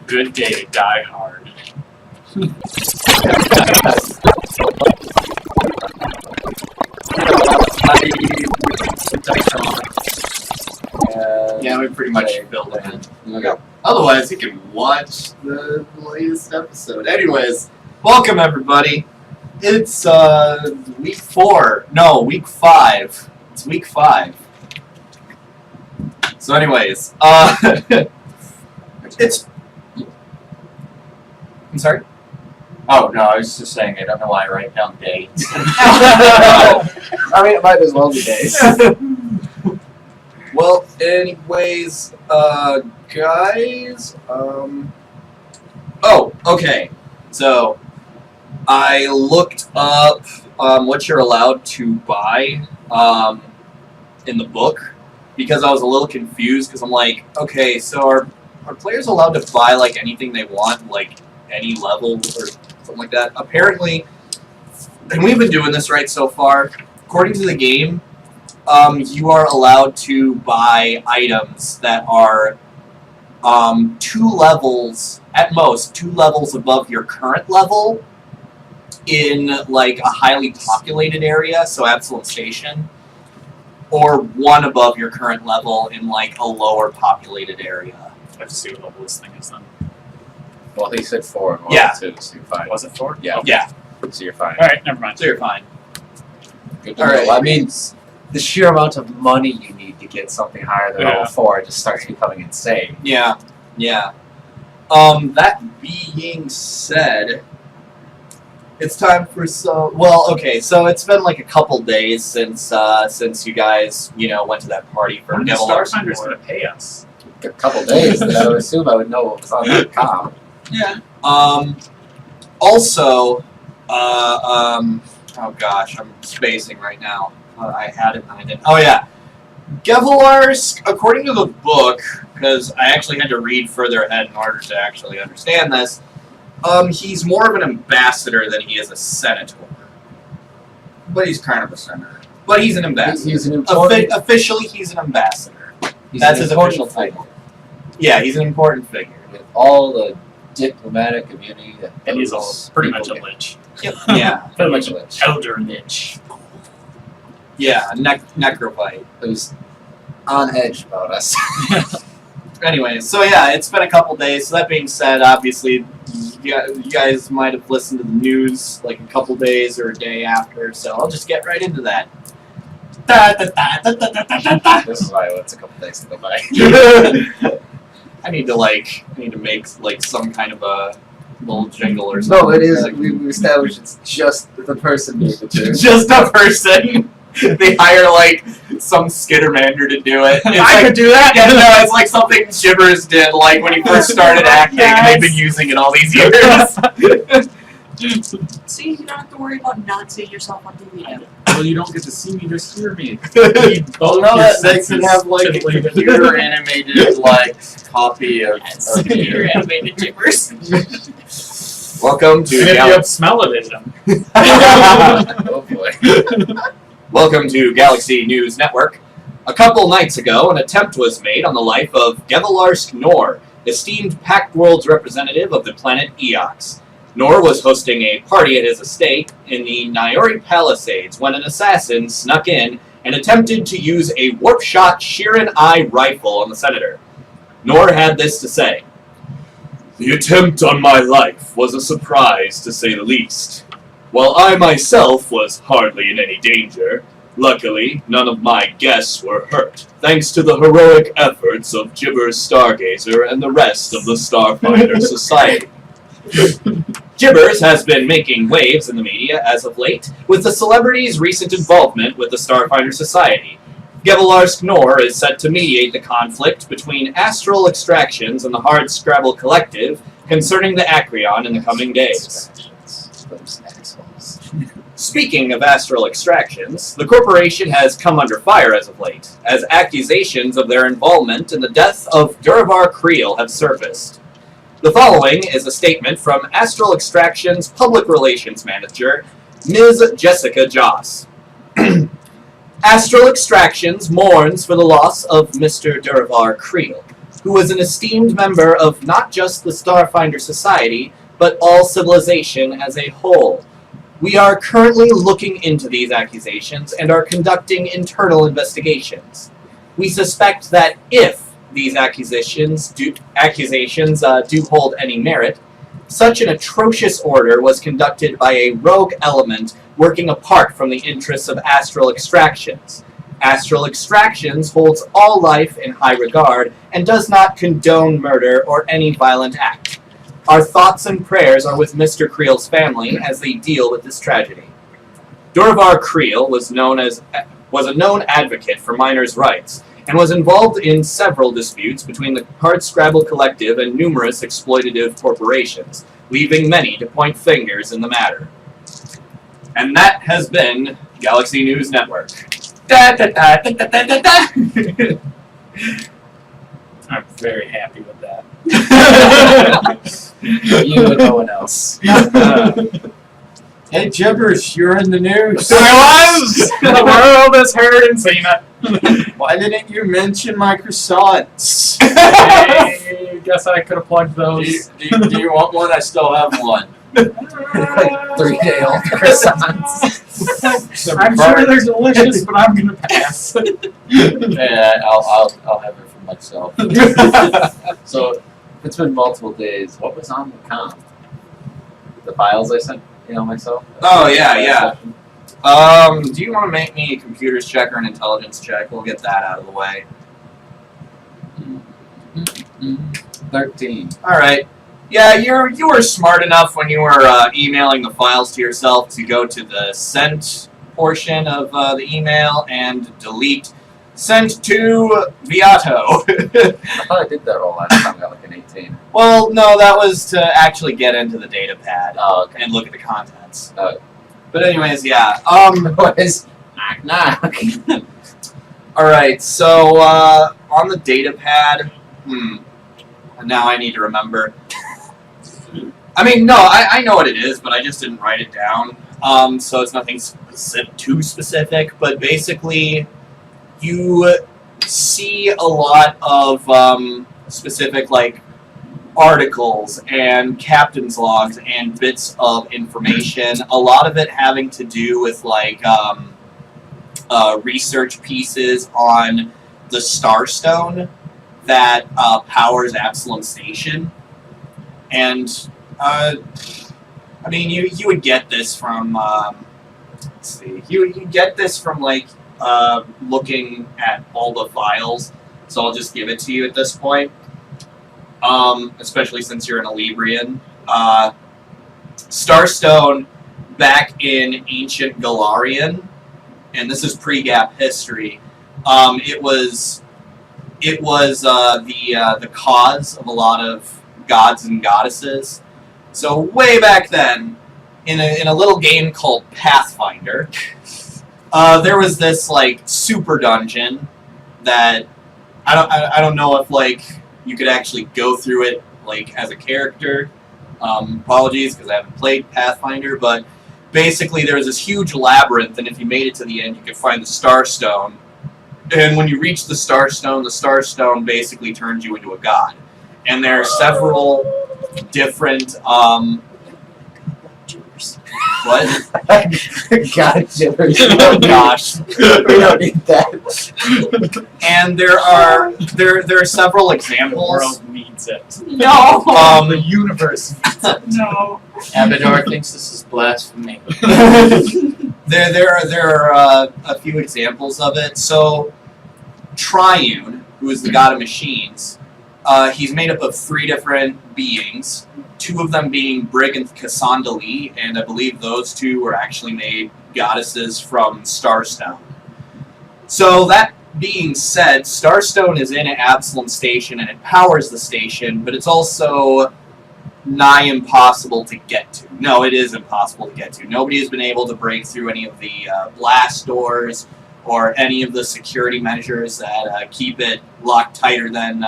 Good day to die hard. Yeah, we pretty much filled it in. Okay. Otherwise, you can watch the latest episode. Anyways, welcome everybody. It's week 4. No, week 5. It's week 5. So, anyways, it's. I'm sorry. Oh, no, I was just saying I don't know why I write down dates. I mean, it might as well be days. Well, anyways, guys, oh, okay. So, I looked up what you're allowed to buy in the book because I was a little confused because I'm like, okay, so are players allowed to buy like anything they want, like any level or something like that? Apparently, and we've been doing this right so far. According to the game, you are allowed to buy items that are 2 levels, at most, 2 levels above your current level in like a highly populated area, so Absalom Station, or 1 above your current level in like a lower populated area. I have to see what level this thing is then. Well, he said 4 and Yeah. 2, so you're fine. Was it 4? Yeah. Okay. Yeah, So you're fine. Alright, never mind. so you're fine. Good to All know. right. I mean, the sheer amount of money you need to get something higher than level 4 just starts becoming insane. Yeah, yeah. That being said, it's time for some. Well, okay, so it's been like a couple days since you guys, went to that party for When are the Devil Starfinders Arsenal. going to pay us? A couple days, then I would assume I would know what was on the com. Yeah. Also, oh gosh, I'm spacing right now. I had it and I didn't. Oh yeah. Gevalarsk, according to the book, because I actually had to read further ahead in order to actually understand this, he's more of an ambassador than he is a senator. But he's kind of a senator. But he's an ambassador. He's an important. Officially, he's an ambassador. He's That's an his important official figure. title. Yeah, he's an important figure. With all the diplomatic community that And he's those pretty much people a lich. Yeah. Pretty much a lich. Elder lich. Yeah, necrophyte. Who's on edge about us. Anyways, so yeah, it's been a couple days. So that being said, obviously, you guys might have listened to the news like a couple days or a day after, so I'll just get right into that. This is why it's a couple days to go by. I need to make like some kind of a little jingle or something. No, it is. We established it's just the person needed to. Just a person. They hire like some skittermander to do it. It's I like, could do that! Yeah, no, it's like something Jibbers did like when he first started acting, and they've been using it all these years. See, you don't have to worry about not seeing yourself on TV. Well, you don't get to see me, just hear me. Well, no, they can have like a computer animated like copy of. Your animated gibbers. Welcome to And if you have smell-o-vision. Oh boy. Welcome to Galaxy News Network. A couple nights ago, an attempt was made on the life of Gevalarsk Nor, esteemed Pact World's representative of the planet Eox. Nor was hosting a party at his estate in the Nyori Palisades when an assassin snuck in and attempted to use a warp-shot Shirin Eye rifle on the senator. Nor had this to say. The attempt on my life was a surprise, to say the least. While I myself was hardly in any danger, luckily none of my guests were hurt, thanks to the heroic efforts of Jibber's Stargazer and the rest of the Starfinder Society. Jibbers has been making waves in the media as of late, with the celebrity's recent involvement with the Starfinder Society. Gevalarsk Nor is set to mediate the conflict between Astral Extractions and the Hardscrabble Collective concerning the Acreon in the coming days. Speaking of Astral Extractions, the corporation has come under fire as of late, as accusations of their involvement in the death of Duravar Creel have surfaced. The following is a statement from Astral Extractions Public Relations Manager, Ms. Jessica Joss. Astral Extractions mourns for the loss of Mr. Duravar Creel, who was an esteemed member of not just the Starfinder Society, but all civilization as a whole. We are currently looking into these accusations and are conducting internal investigations. We suspect that if these accusations do hold any merit, such an atrocious order was conducted by a rogue element working apart from the interests of Astral Extractions. Astral Extractions holds all life in high regard and does not condone murder or any violent act. Our thoughts and prayers are with Mr. Creel's family as they deal with this tragedy. Dorvar Creel was a known advocate for miners' rights, and was involved in several disputes between the Hardscrabble Collective and numerous exploitative corporations, leaving many to point fingers in the matter. And that has been Galaxy News Network. Da, da, da, da, da, da, da. I'm very happy with that. You and no one else. Hey, Gibbers, you're in the news. I was! The world has heard and seen it. Why didn't you mention my croissants? Hey, guess I could have plugged those. Do you want one? I still have one. Like 3-day-old croissants. I'm sure they're delicious, but I'm gonna pass. Yeah, I'll have it for myself. So, it's been multiple days. What was on the comp? The files I sent, myself? Oh, yeah. Do you want to make me a computers check or an intelligence check? We'll get that out of the way. 13. Alright. Yeah, you were smart enough when you were emailing the files to yourself to go to the sent portion of the email and delete sent to Viato. I thought I did that all last time. I got like an 18. Well, no, that was to actually get into the data pad Oh, okay. and look at the contents. Oh. But anyways, yeah. What is knock? Alright, so on the data pad, now I need to remember. I mean, no, I know what it is, but I just didn't write it down. So it's nothing too specific, but basically you see a lot of specific, like, articles and captain's logs and bits of information. A lot of it having to do with, like, research pieces on the Starstone that powers Absalom Station. And, I mean, you would get this from, let's see, you get this from, like, looking at all the files, so I'll just give it to you at this point, especially since you're an Alibrian. Starstone, back in ancient Galarian, and this is pre-Gap history, it was the cause of a lot of gods and goddesses. So way back then, in a little game called Pathfinder, there was this like super dungeon that I don't know if like you could actually go through it like as a character. Apologies because I haven't played Pathfinder, but basically there was this huge labyrinth, and if you made it to the end, you could find the Starstone. And when you reach the Starstone basically turns you into a god. And there are several different what? God, gibbers. Oh gosh. We don't need that. And there are several The examples. world needs it. No. The universe needs it. No. Abador thinks this is blasphemy. There are a few examples of it. So, Triune, who is the god of machines, he's made up of 3 different beings, 2 of them being Brig and Cassandali, and I believe those 2 were actually made goddesses from Starstone. So that being said, Starstone is in Absalom Station and it powers the station, but it's also nigh impossible to get to. No, it is impossible to get to. Nobody has been able to break through any of the blast doors or any of the security measures that keep it locked tighter than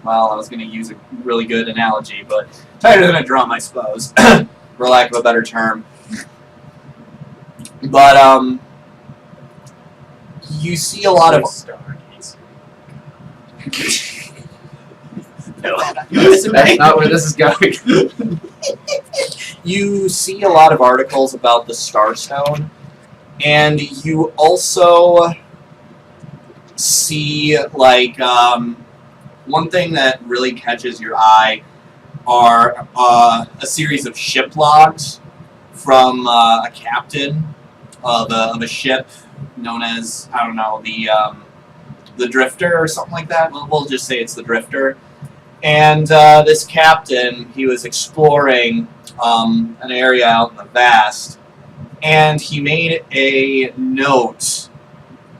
well, I was going to use a really good analogy, but tighter than a drum, I suppose, for lack of a better term. But, you see a lot of... No. That's not where this is going. You see a lot of articles about the Starstone, and you also see, like, one thing that really catches your eye are a series of ship logs from a captain of a ship known as, I don't know, the Drifter or something like that. We'll just say it's the Drifter. And this captain, he was exploring an area out in the vast, and he made a note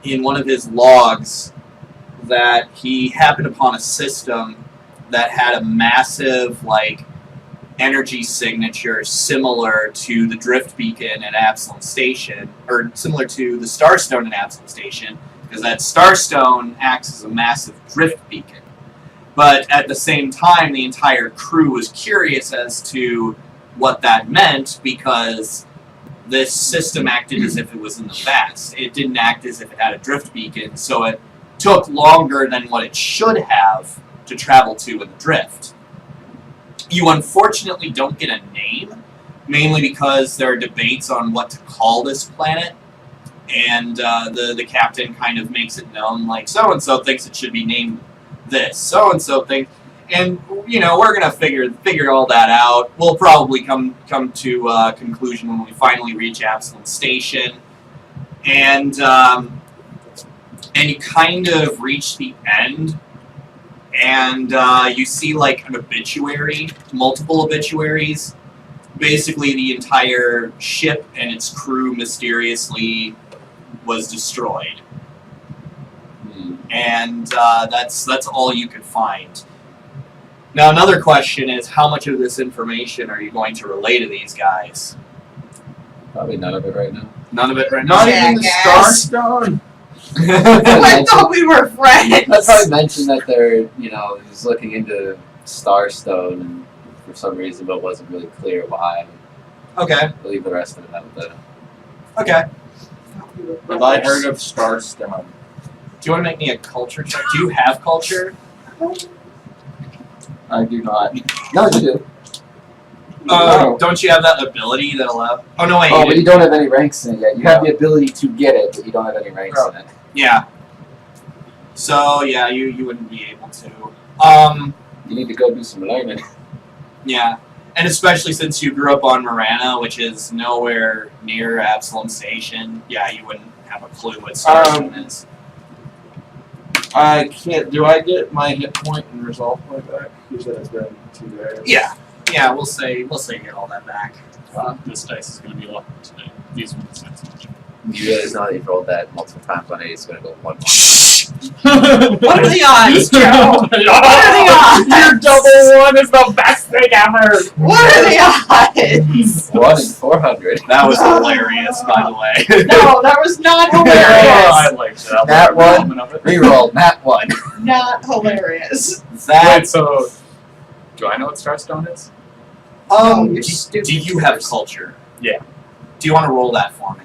in one of his logs that he happened upon a system that had a massive, like, energy signature similar to the drift beacon at Absalom Station, or similar to the Starstone at Absalom Station, because that Starstone acts as a massive drift beacon. But at the same time, the entire crew was curious as to what that meant, because this system acted as if it was in the vast. It didn't act as if it had a drift beacon, so it took longer than what it should have to travel to in the drift. You unfortunately don't get a name, mainly because there are debates on what to call this planet, and the captain kind of makes it known, like, so-and-so thinks it should be named this, so-and-so thinks, and, you know, we're gonna figure all that out. We'll probably come to a conclusion when we finally reach Absalom Station, and you kind of reach the end, and you see, like, an obituary, multiple obituaries. Basically, the entire ship and its crew mysteriously was destroyed. And that's all you could find. Now, another question is, how much of this information are you going to relay to these guys? Probably none of it right now. None of it right now? Not even the Starstone. I thought we were friends. I'd probably mention that they're, you know, just looking into Starstone, and for some reason, but it wasn't really clear why. Okay, I'll leave the rest of it out there. okay. Have I heard of Starstone? Do you want to make me a culture check? Do you have culture? I do not. No, you do. Don't you have that ability that allows... Oh, no, wait. Oh, but you don't have any ranks in it yet. You have the ability to get it, but you don't have any ranks in it. Yeah. So, yeah, you wouldn't be able to. You need to go do some learning. Yeah. And especially since you grew up on Marana, which is nowhere near Absalom Station, yeah, you wouldn't have a clue what Starstone is. I can't. Do I get my hit point and resolve point back? You said it's been 2 days. Yeah. Yeah, we'll say you get all that back. This dice is going to be lucky today. These ones not so much. You realize now that you've rolled that multiple times on 8, it's going to go 1-1. What are the odds, Joe? What are the odds? Your double one is the best thing ever. What are the odds? 1 in 400. That was hilarious, by the way. No, that was not I hilarious. like that. That one. Element of it. Reroll, Nat 1. Not hilarious. That, Wait, so do I know what Starstone is? You're stupid. do you have culture? Yeah. Do you want to roll that for me?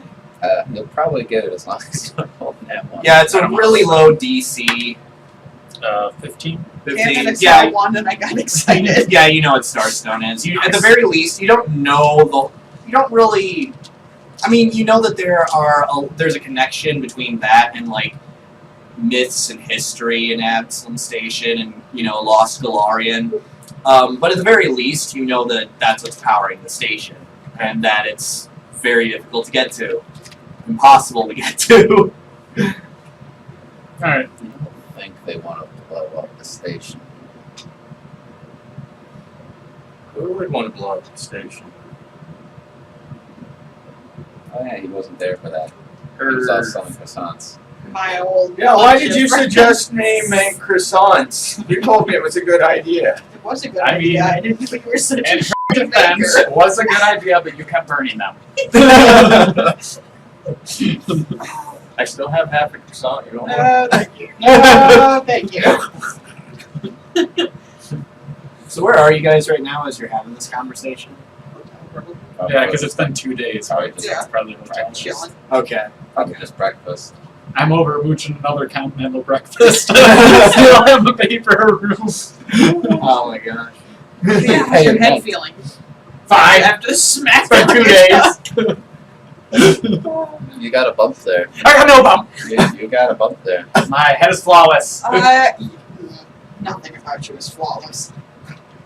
You'll probably get it as long as you roll Nat 1. Yeah, it's a really low DC. 15. Damn it, I 15. saw Yeah, one and I got excited. yeah, you know what Starstone is. You, at the very least, you don't know you don't really. I mean, you know that there's a connection between that and, like, myths and history in Absalom Station and, you know, Lost Galarian. But at the very least, you know that that's what's powering the station, and that it's very difficult to get to, impossible to get to. Alright. I think they want to blow up the station. Who would want to blow up the station? Oh yeah, he wasn't there for that. He was out selling croissants. My old. Yeah, why did you friend. suggest me make croissants? You told me it was a good idea. It was a good I idea. mean- I didn't think you were such And a her defense, it was a good idea, but you kept burning them. I still have half a croissant. You don't want No, thank you. No, thank you. So where are you guys right now as you're having this conversation? Yeah, because it's been 2 days, right? Probably Yeah. It's probably Chilling. Okay. Probably just breakfast. I'm over mooching another continental breakfast. Still have a paper room. Oh my gosh. Yeah, how's your head feeling? 5 After the smack for 2 days. You got a bump there. I got no bump. You got a bump there. My head is flawless. Nothing about you is flawless.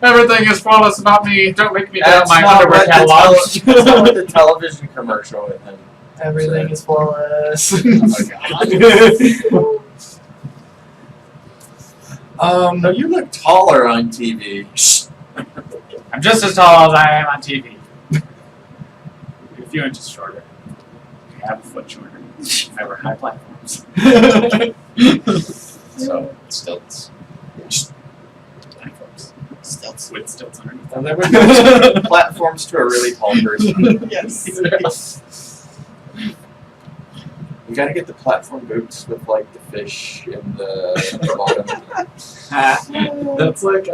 Everything is flawless about me. Don't make me doubt That's my not underwear what the catalog. that's not what the television commercial with him. Everything is flawless. No, you look taller on TV. I'm just as tall as I am on TV. A few inches shorter. I have a foot shorter. I wear high platforms. So, stilts. Platforms. Stilts. With stilts underneath. And then we go platforms to a really tall person. Yes. You gotta get the platform boots with like the fish in the bottom. That's like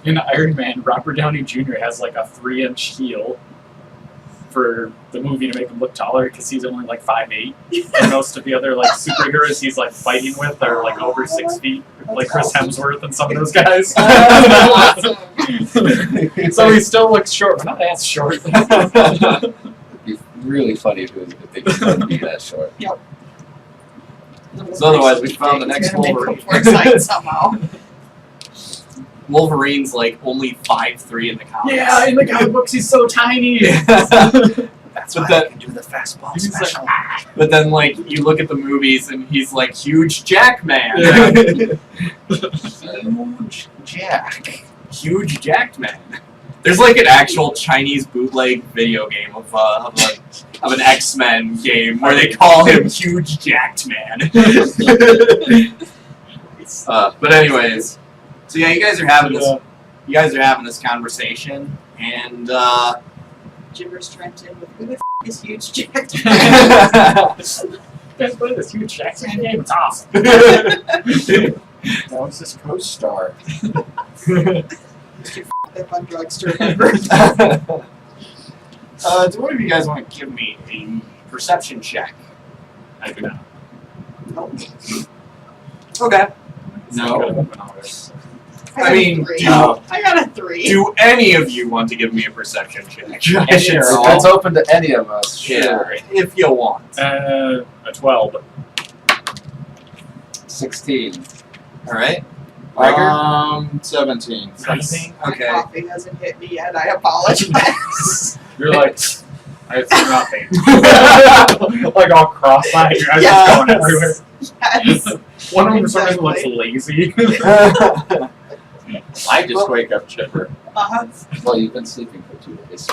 in Iron Man, Robert Downey Jr. has like a 3-inch heel for the movie to make him look taller because he's only like 5'8". And most of the other like superheroes he's like fighting with are like over 6 feet, like Chris Hemsworth and some of those guys. So he still looks short, but not as short. It'd be really funny if they could be that short. So otherwise, we found the next Wolverine. Somehow. Wolverine's like only 5'3" in the comics. Yeah, in the comic books he's so tiny. That's But why that- I can do the fastball He's like, special. But then, like, you look at the movies and he's like huge Jack Man. Huge Jack. Huge Jacked Man. There's like an actual Chinese bootleg video game of an X-Men game where they call him Huge Jacked Man. But anyways, so yeah, you guys are having this. You guys are having this conversation, and Jimmer's Trenton with who the is huge Jack? guys play this huge Jackson game? It's awesome. That was his co-star. They're on drugs to do one of you guys want to give me a perception check? I do not. Okay. No. I mean, I got a 3. do any of you want to give me a perception check? Yeah, sure. It's open to any of us. Sure. If you want. A 12. 16. All right. 17. 17. My Okay. coffee hasn't hit me yet. I apologize. You're like, I see nothing. Like all cross-eyed, your eyes just going everywhere. Yes. One of them for some reason looks lazy. I just wake up chipper. Well, you've been sleeping for 2 days.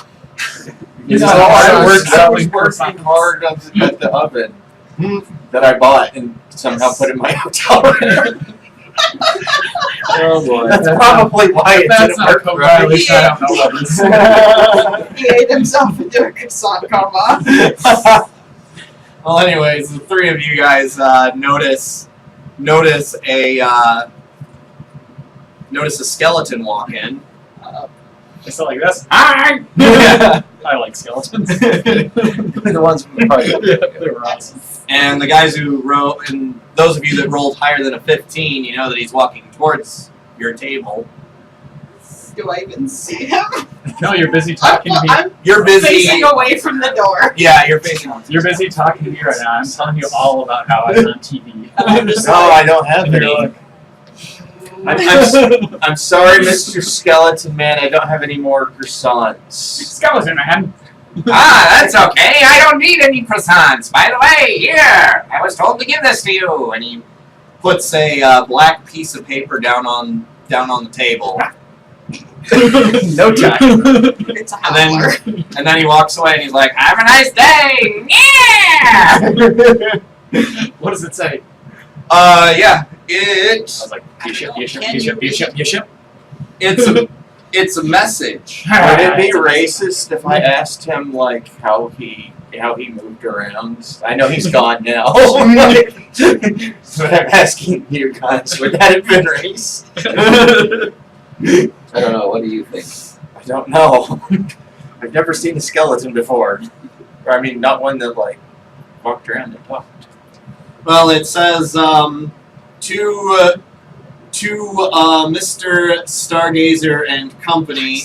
He's No, not I hard was selling working croissants. hard at the oven that I bought and somehow put in my hotel room. Oh boy. That's probably why it That's didn't not a work code right. violation. I don't know what it is. He ate himself into a croissant coma. Well, anyways, the three of you guys notice a skeleton walk in. It's not like this. Hi! I like skeletons. The ones from the party. They were awesome. And the guys who and those of you that rolled higher than a 15, you know that he's walking towards your table. Do I even see him? No, you're busy talking to me. I'm You're busy. facing away from the door. Yeah, you're facing. You're busy talking to me right now. I'm telling you all about how I was on TV. I'm just No, I don't have And any. you're like, I'm sorry, Mr. Skeleton Man. I don't have any more croissants. skeleton man. That's okay. I don't need any croissants. By the way, here, I was told to give this to you. And he puts a black piece of paper down on the table. No time. It's a And then- howler. And then he walks away and he's like, "Have a nice day." Yeah. What does it say? Yeah. I was like, bishop. It's a message. Would it be racist if I asked him like how he moved around? I know he's gone now. But I'm asking you guys, would that have been racist? I don't know. What do you think? I don't know. I've never seen a skeleton before. Or, I mean, not one that like walked around and talked. Well, it says to Mr. Stargazer and Company.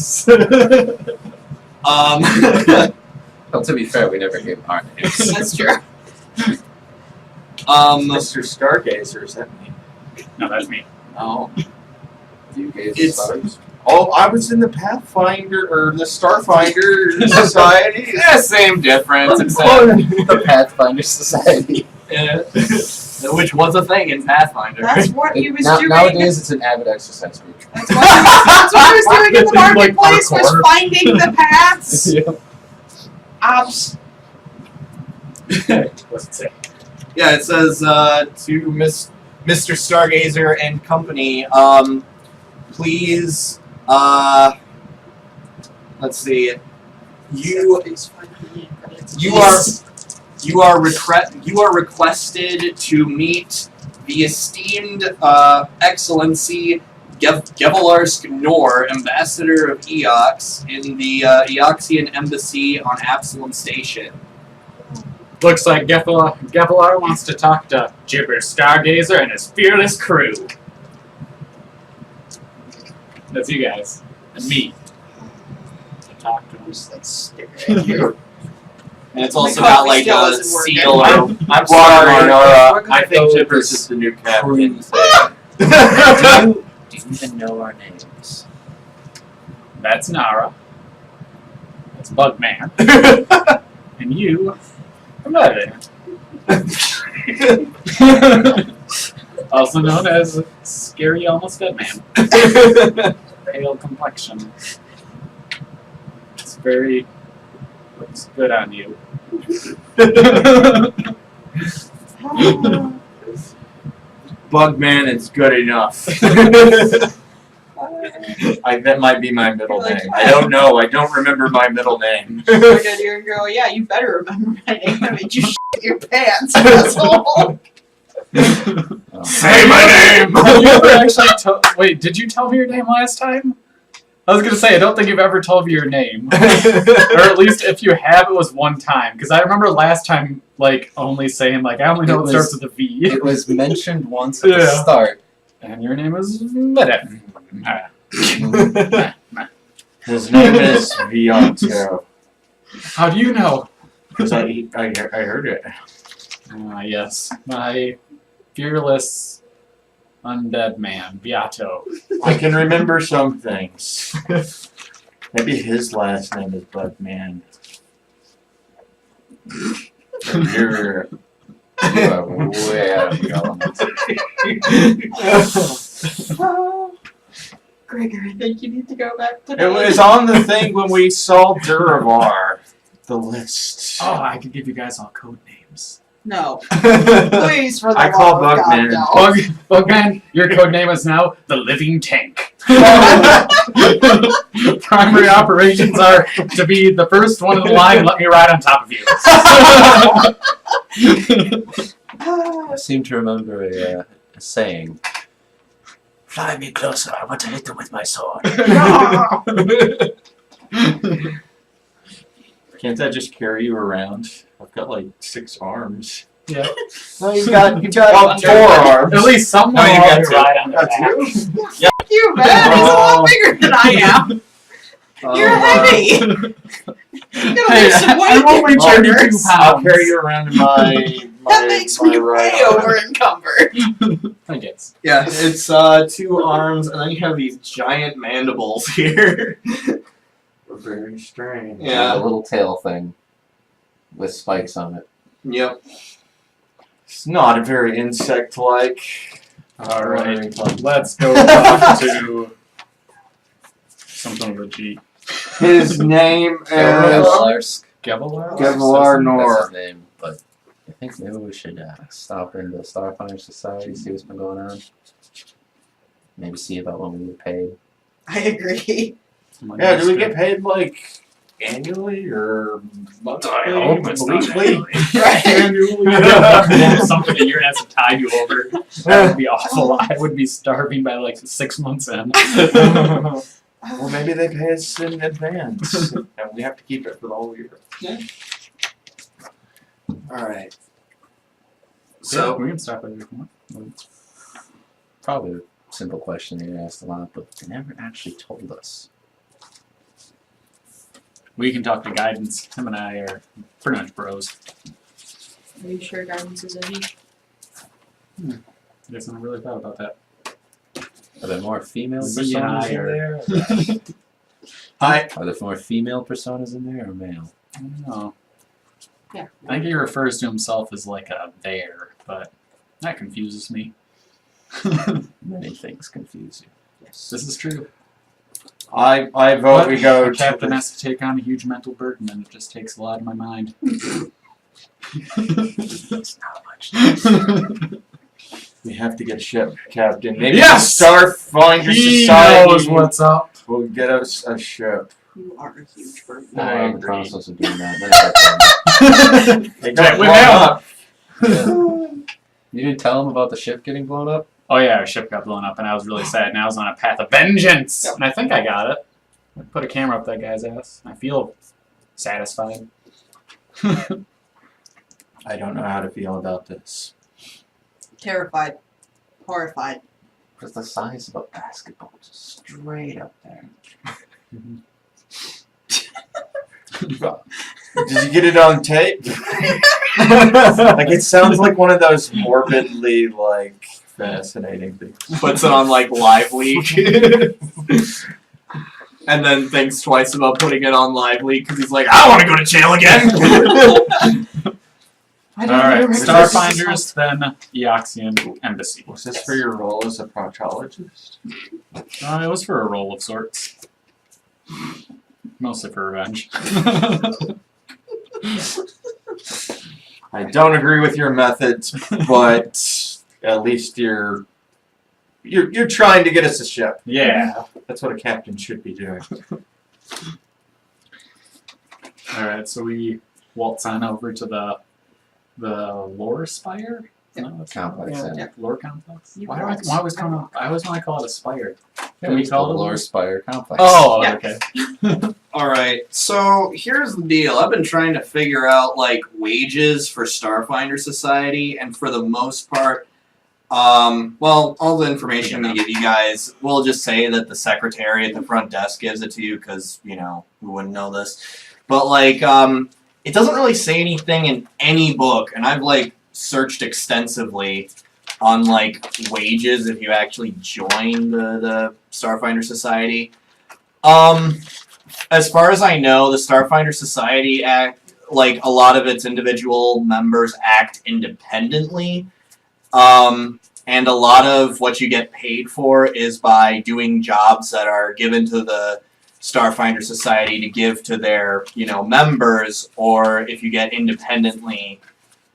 Well, to be fair, we never gave our names. That's true. Mr. Stargazer, is that me? No, that's me. Oh. You gave It's- stars? Oh, I was in the Pathfinder or the Starfinder Society. Yeah, same difference. The Pathfinder Society. Which was a thing in Pathfinder. That's what he was Now, doing. nowadays, it's an avid exercise group. That's what he was doing in the Like marketplace, was parkour. finding the paths. What's it say? Yeah, it says to Mr. Stargazer and Company. Please. Let's see. You are requested to meet the esteemed Excellency Gevalarsk Nor, Ambassador of Eox, in the Eoxian Embassy on Absalom Station. Looks like Gevalar wants to talk to Gibber Stargazer and his fearless crew. That's you guys. And me. To talk to him. And it's also My got coffee like still a isn't working. seal. I'm sorry, Nora. We're gonna I think go with Tippers this is the new captain. Crew thing. Do you even know our names? That's Nara. That's Bugman. And you are Levin. Also known as Scary Almost Dead Man. Pale complexion. It's very... looks good on you. Bugman is good enough. That might be my middle You're like, name. I don't know. I don't remember my middle name. Look at you and go, yeah, you better remember my name. I made you shit your pants, asshole. Say my name! Have you ever actually wait, did you tell me your name last time? I was gonna say, I don't think you've ever told me your name. Or at least if you have, it was one time. Because I remember last time, like, only saying, like, I only know it starts with a V. It was mentioned once at the Yeah. start. And your name is Medem. His name is Vianto. How do you know? Because I heard it. Yes. My fearless undead man, Beato. I can remember some things. Maybe his last name is Bugman. You're... You are way out of your element. Gregor, I think you need to go back to It was on the thing when we saw Duravar. The list. Oh, I could give you guys all code names. No. Please, for the I call love of God, Bugman. no. Bugman, your code name is now the Living Tank. Primary operations are to be the first one in the line and let me ride on top of you. I seem to remember a saying. Fly me closer, I want to hit them with my sword. Can't I just carry you around? I've got like 6 arms. Yeah. No, you've got Oh, 4 arms. At least someone No, you will got let me two. ride on their That's back. you? Fuck you, man. He's a lot bigger than I am. You're heavy. You gotta Hey, lose some weight. I'm only there, 32 Barbers. pounds. I'll carry you around in my That makes me right way arm. over encumbered. I guess. Yeah, it's 2 arms, and then you have these giant mandibles here. We're very strange. Yeah. A little tail thing with spikes on it. Yep. It's not very insect-like. Alright, let's go talk to something with a G. His name is... Gevalarsk. Gevalar? Gevalar That's Nor. his name, but I think maybe we should stop into the Starfinder Society, see what's been going on. Maybe see about when we get paid. I agree. Yeah, do we get paid, like, annually or monthly? I hope it's not weekly? Right. Something a year has to tie you over. That would be awful. I would be starving by like 6 months in. Well, maybe they pay us in advance, and we have to keep it for the whole year. Yeah. Alright. So we can stop it if you want. Probably a simple question they asked a lot, but they never actually told us. We can talk to guidance. Him and I are pretty much bros. Are you sure guidance is in here? I guess I never really thought about that. Are there more female Z and personas I in are- there? I Are there more female personas in there or male? I don't know. Yeah. I think he refers to himself as like a there, but that confuses me. Many things confuse you. This is true. I vote we go The to captain the- has to take on a huge mental burden, and it just takes a lot of my mind. It's not much. We have to get a ship, Captain. Maybe Yes! the Starfinder He Society knows what's up. will get us a ship. You are a huge bird. No, I we're in the agree. process of doing that. They got We blown know. up. You didn't tell them about the ship getting blown up? Oh yeah, our ship got blown up, and I was really sad. And I was on a path of vengeance, Yep. and I think I got it. I put a camera up that guy's ass. I feel satisfied. I don't know how to feel about this. Terrified. Horrified. It's the size of a basketball, just straight up there. Did you get it on tape? Like it sounds like one of those morbidly fascinating things. puts it on like Live Leak, and then thinks twice about putting it on Live Leak because he's like, I want to go to jail again. Alright, Was Starfinders, then Eoxian Embassy. Was this for your role as a proctologist? It was for a role of sorts. Mostly for revenge. I don't agree with your methods, but at least you're trying to get us a ship. Yeah. That's what a captain should be doing. Alright, so we waltz on over to the lore spire? No, that's Complex, not, yeah. Lore complex? You Why do I waltz. always call it? I always want to call it a spire. Yeah, we it's call the it a Lore lore- Spire Complex. Oh, Yeah. okay. Alright, so here's the deal. I've been trying to figure out like wages for Starfinder Society, and for the most part, well, all the information I'm going to give you guys, we'll just say that the secretary at the front desk gives it to you because, you know, we wouldn't know this. But, like, it doesn't really say anything in any book, and I've, like, searched extensively on, like, wages if you actually join the Starfinder Society. As far as I know, the Starfinder Society act, like, a lot of its individual members act independently. And a lot of what you get paid for is by doing jobs that are given to the Starfinder Society to give to their, you know, members, or if you get independently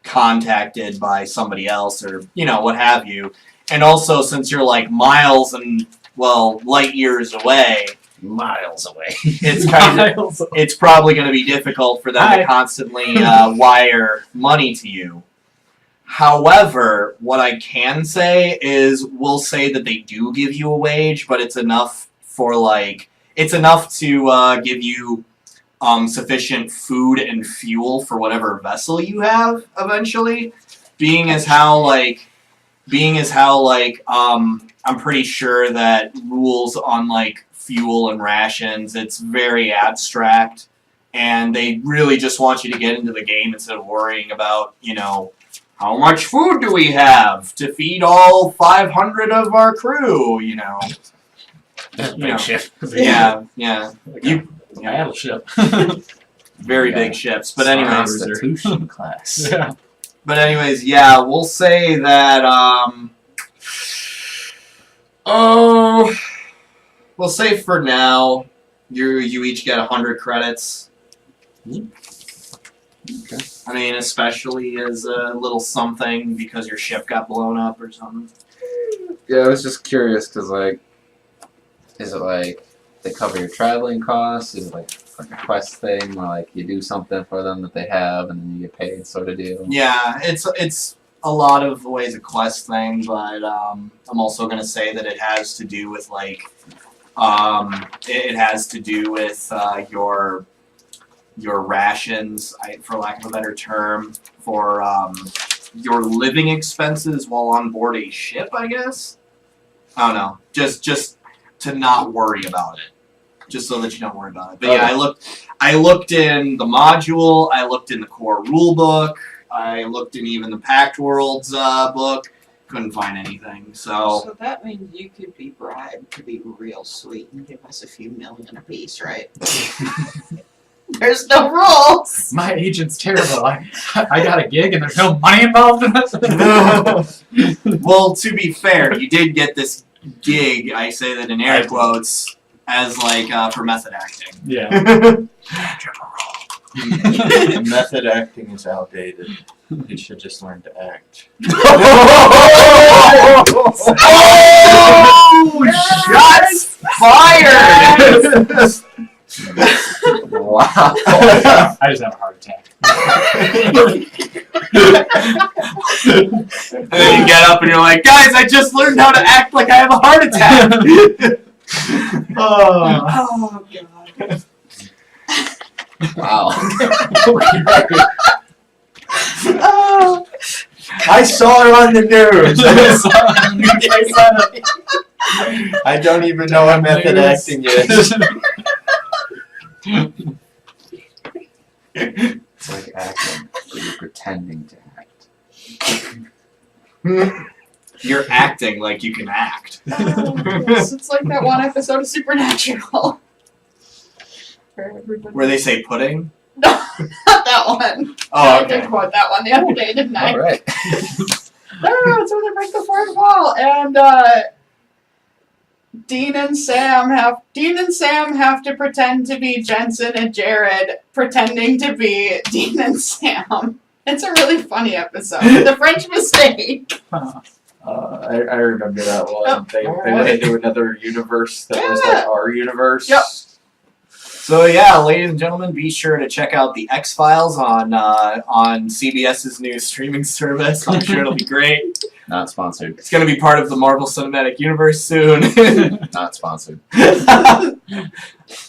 contacted by somebody else or, you know, what have you. And also, since you're like miles and, well, light years away, Miles away. it's kind of, it's probably going to be difficult for them Hi. to constantly wire money to you. However, what I can say is we'll say that they do give you a wage, but it's enough for like it's enough to give you sufficient food and fuel for whatever vessel you have eventually. Being as how I'm pretty sure that rules on like fuel and rations, it's very abstract, and they really just want you to get into the game instead of worrying about, you know, how much food do we have to feed all 500 of our crew, you know. Big know. ship. Yeah, yeah. You battleship. Very Yeah. big ships. But anyways, Constitution class. Yeah. but anyways, yeah, we'll say that we'll say for now you each get 100 credits. Okay. I mean, especially as a little something because your ship got blown up or something. Yeah, I was just curious because, like, is it like they cover your traveling costs? Is it like a quest thing where, like, you do something for them that they have and then you get paid, sort of deal? Yeah, it's a lot of ways a quest thing, but I'm also gonna say that it has to do with like it has to do with your rations, for lack of a better term, for your living expenses while on board a ship, I guess. I don't know. Just to not worry about it. Just so that you don't worry about it. But yeah, I looked in the module, I looked in the core rule book, I looked in even the Pact Worlds book. Couldn't find anything. So that means you could be bribed to be real sweet and give us a few million apiece, right? There's no rules. My agent's terrible. I got a gig and there's no money involved in this. Well, to be fair, you did get this gig, I say that in air quotes, as like for method acting. Yeah. Method acting is outdated. You should just learn to act. Shots fired! Wow. I just have a heart attack. And then you get up and you're like, guys, I just learned how to act like I have a heart attack. Oh, God. Wow. Oh. I saw her on the news. I don't even know what method acting is. It's like acting, but you're pretending to act. You're acting like you can act. Yes, it's like that one episode of Supernatural. Where everybody... Where they say pudding? No, not that one. Oh, I did okay. quote that one the other day, didn't I? All right. No, it's where they break the fourth wall, and Dean and Sam have to pretend to be Jensen and Jared, pretending to be Dean and Sam. It's a really funny episode. The French Mistake. I remember that one. Oh, They went into another universe that was like our universe. Yep. So yeah, ladies and gentlemen, be sure to check out the X-Files on CBS's new streaming service. I'm sure it'll be great. Not sponsored. It's going to be part of the Marvel Cinematic Universe soon. Not sponsored.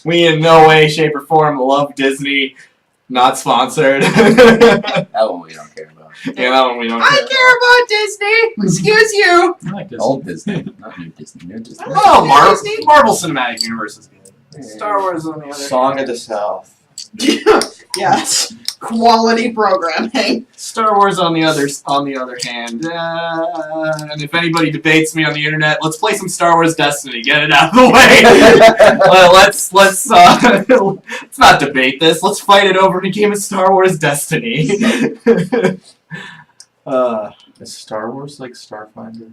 We in no way, shape, or form love Disney. Not sponsored. That one we don't care about. Yeah, that one we don't care. I care about Disney. Excuse you. I like this. Old Disney, not new Disney. New Disney. Oh, Marvel Cinematic Universe is good. Star Wars on the other Song of the South. Yes. Quality programming. Star Wars on the other hand, and if anybody debates me on the internet, let's play some Star Wars Destiny. Get it out of the way. Let's not debate this. Let's fight it over a game of Star Wars Destiny. Is Star Wars like Starfinder?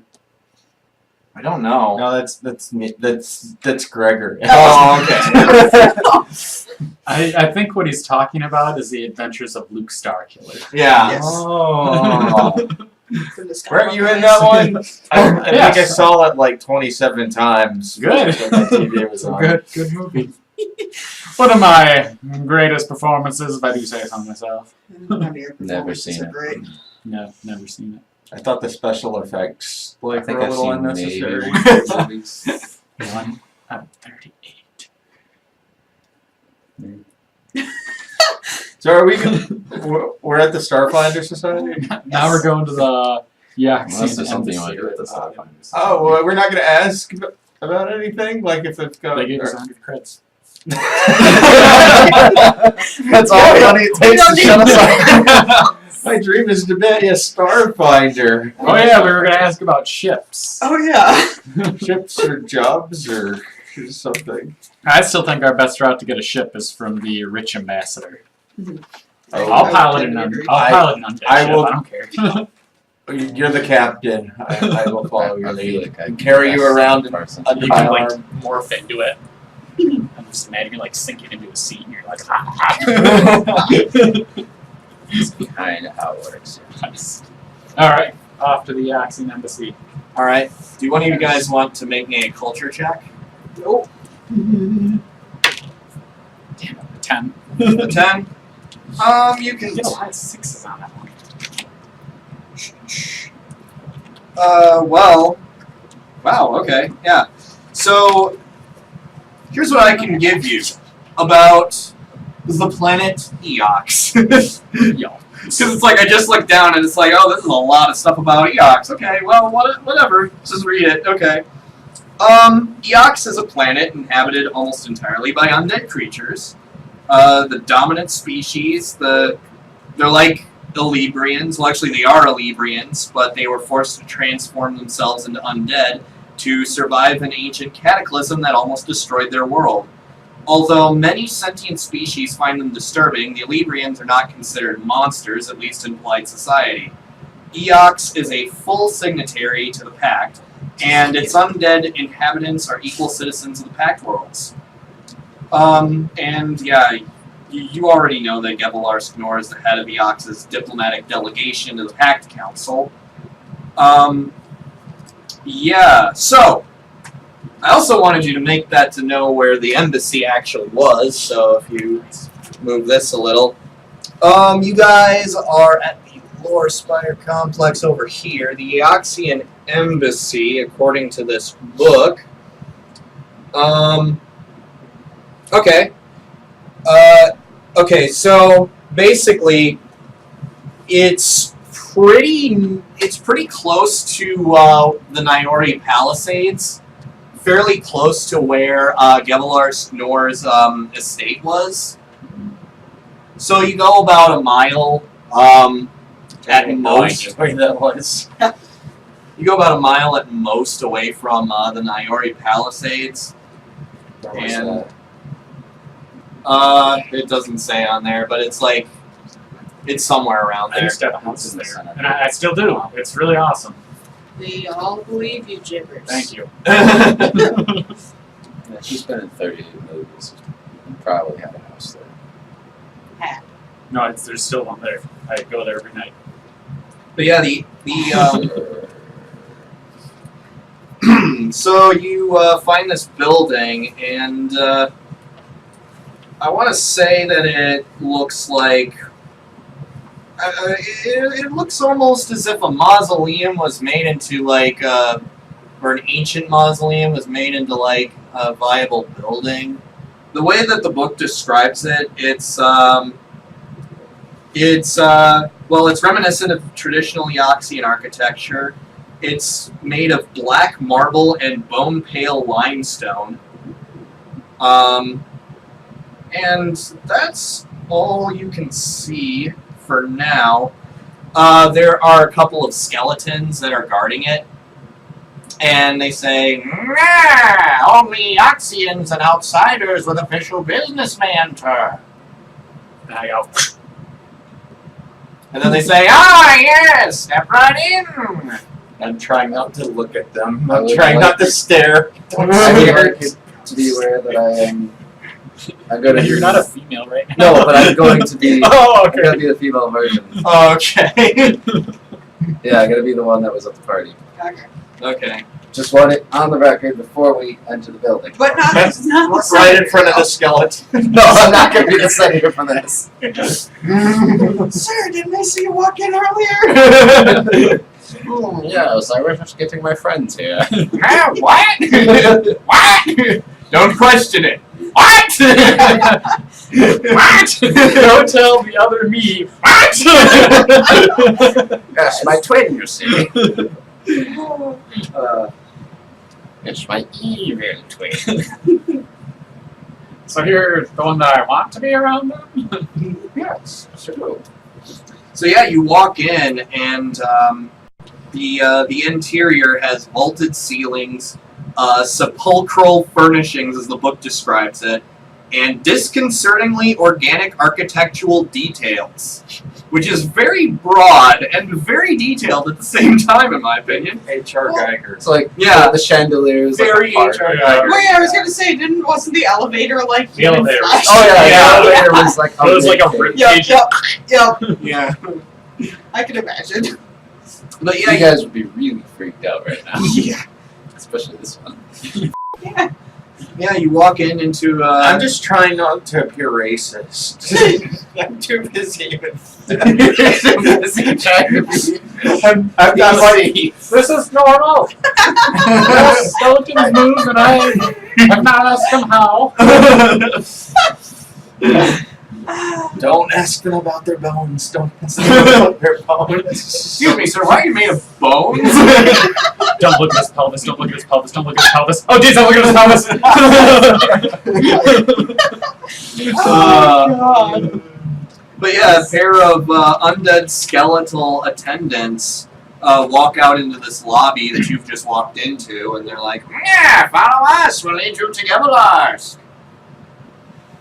I don't know. No, that's Gregor. Oh, okay. I think what he's talking about is the adventures of Luke Starkiller. Yeah. Yes. Oh. Weren't you in that one? I think I saw it like 27 times. Good. when my TV was on. Good movie. One of my greatest performances, if I do say so myself. Never seen it. Great. No, never seen it. I thought the special effects I like think were a I've little seen maybe unnecessary. 1 movies. 1 out of 38. So are we? We're at the Starfinder Society. Now we're going to the Unless there's something you want to do with the Starfinder. Oh, well, we're not going to ask about anything. Like if it's got. They gave us 100 creds. That's all money it takes to don't shut need us up. My dream is to be a Starfinder. Oh yeah, we were going to ask about ships. Oh yeah. Ships or jobs or something. I still think our best route to get a ship is from the rich ambassador. Oh, I'll pilot an undead I ship, will- I don't care. You're the captain. I will follow your I feel lead. like I Carry you around in person. under You my can like arm. morph into it. I'm just imagine you like sinking into a seat and you're like, That's kind of how it works. nice. Alright, off to the Axion Embassy. All right. Do one of you guys want to make me a culture check? Nope. Damn it, 10. A 10. You can. Get a lot of 6s on that one. Well. Wow. Okay. Yeah. So, here's what I can give you about the planet Eox. Yo. Because it's like I just looked down and it's like, oh, this is a lot of stuff about Eox. Okay, well, whatever. Just read it. Okay. Eox is a planet inhabited almost entirely by undead creatures. The dominant species, they're like Elibrians. Well, actually, they are Elibrians, but they were forced to transform themselves into undead to survive an ancient cataclysm that almost destroyed their world. Although many sentient species find them disturbing, the Elibrians are not considered monsters, at least in polite society. Eox is a full signatory to the Pact, and its undead inhabitants are equal citizens of the Pact worlds. And yeah, you already know that Gevalar Nor is the head of Eox's diplomatic delegation to the Pact Council. Yeah, so I also wanted you to make that to know where the embassy actually was, so if you move this a little. You guys are at the Lore Spire complex over here, the Eoxian embassy, according to this book. Okay. Okay, so basically it's pretty close to the Nyori Palisades. Fairly close to where Gevalar Nor's estate was. So you go about a mile at most. Where that was. You go about a mile at most away from the Nyori Palisades. And it doesn't say on there, but it's like it's somewhere around I there. used to have a house there, and I still do. It's really awesome. We all believe you, Gibbers. Thank you. Yeah, she's been in 38 movies. And probably had a house there. No, there's still one there. I go there every night. But yeah, so you find this building, and I want to say that it looks like it looks almost as if a mausoleum was made into like or an ancient mausoleum was made into like a viable building. The way that the book describes it, it's reminiscent of traditional Eoxian architecture. It's made of black marble and bone pale limestone. And that's all you can see for now. There are a couple of skeletons that are guarding it. And they say, only Eoxians and outsiders with official businessman enter. And I go, And then they say, yes, step right in. I'm trying not to look at them. I I'm would trying like- not to stare. I would like it to be aware that I am. I'm going to. you're not a female right now. No, but I'm going to be. Oh, I'm going okay. to be the female version. Okay. Yeah, I'm going to be the one that was at the party. Okay. Okay. Just want it on the record before we enter the building. But not Right the in front of the skeleton. No, I'm not going to be the senator for this. Sir, didn't I see you walk in earlier? Yes, I was just getting my friends here. What? What? Don't question it. What? What? Don't tell the other me. What? Yes, my twin, you see. It's my evil twin. So you're the one that I want to be around them? Yes, sure. So yeah, you walk in, and the interior has vaulted ceilings, sepulchral furnishings, as the book describes it, and disconcertingly organic architectural details, which is very broad and very detailed at the same time, in my opinion. H.R. Geiger. It's like Yeah. the chandeliers. Very like a HR. Yeah. Wait, I was gonna say, wasn't the elevator like The human elevator. flesh? Oh yeah, Yeah. the elevator was like. It was like a big. rib Yep, cage. yep. Yeah. I can imagine. But You yeah, guys would be really freaked out right now, yeah. especially this one. Yeah. Yeah, you walk into. I'm just trying not to appear racist. I'm too busy with. I've got like. This is normal. Skeletons move, and I have not asked them how. Don't ask them about their bones. Don't ask them about their bones. Excuse me, sir. Why are you made of bones? Don't look at his pelvis. Don't look at his pelvis. Don't look at his pelvis. Oh, jeez, don't look at his pelvis. God. But yeah, a pair of undead skeletal attendants walk out into this lobby that you've just walked into, and they're like, "Yeah, follow us. We'll lead you to Gavilarsk."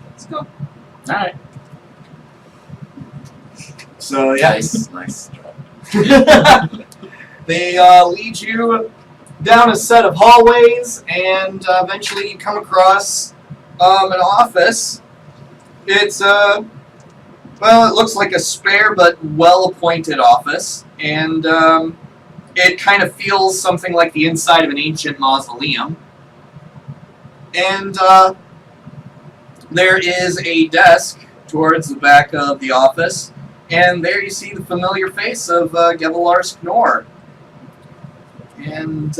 Let's go. Alright. So yeah, Nice. they lead you down a set of hallways, and eventually you come across an office. It's well, it looks like a spare but well-appointed office, and it kind of feels something like the inside of an ancient mausoleum. And there is a desk towards the back of the office, and there you see the familiar face of Gavilarsk Nor. And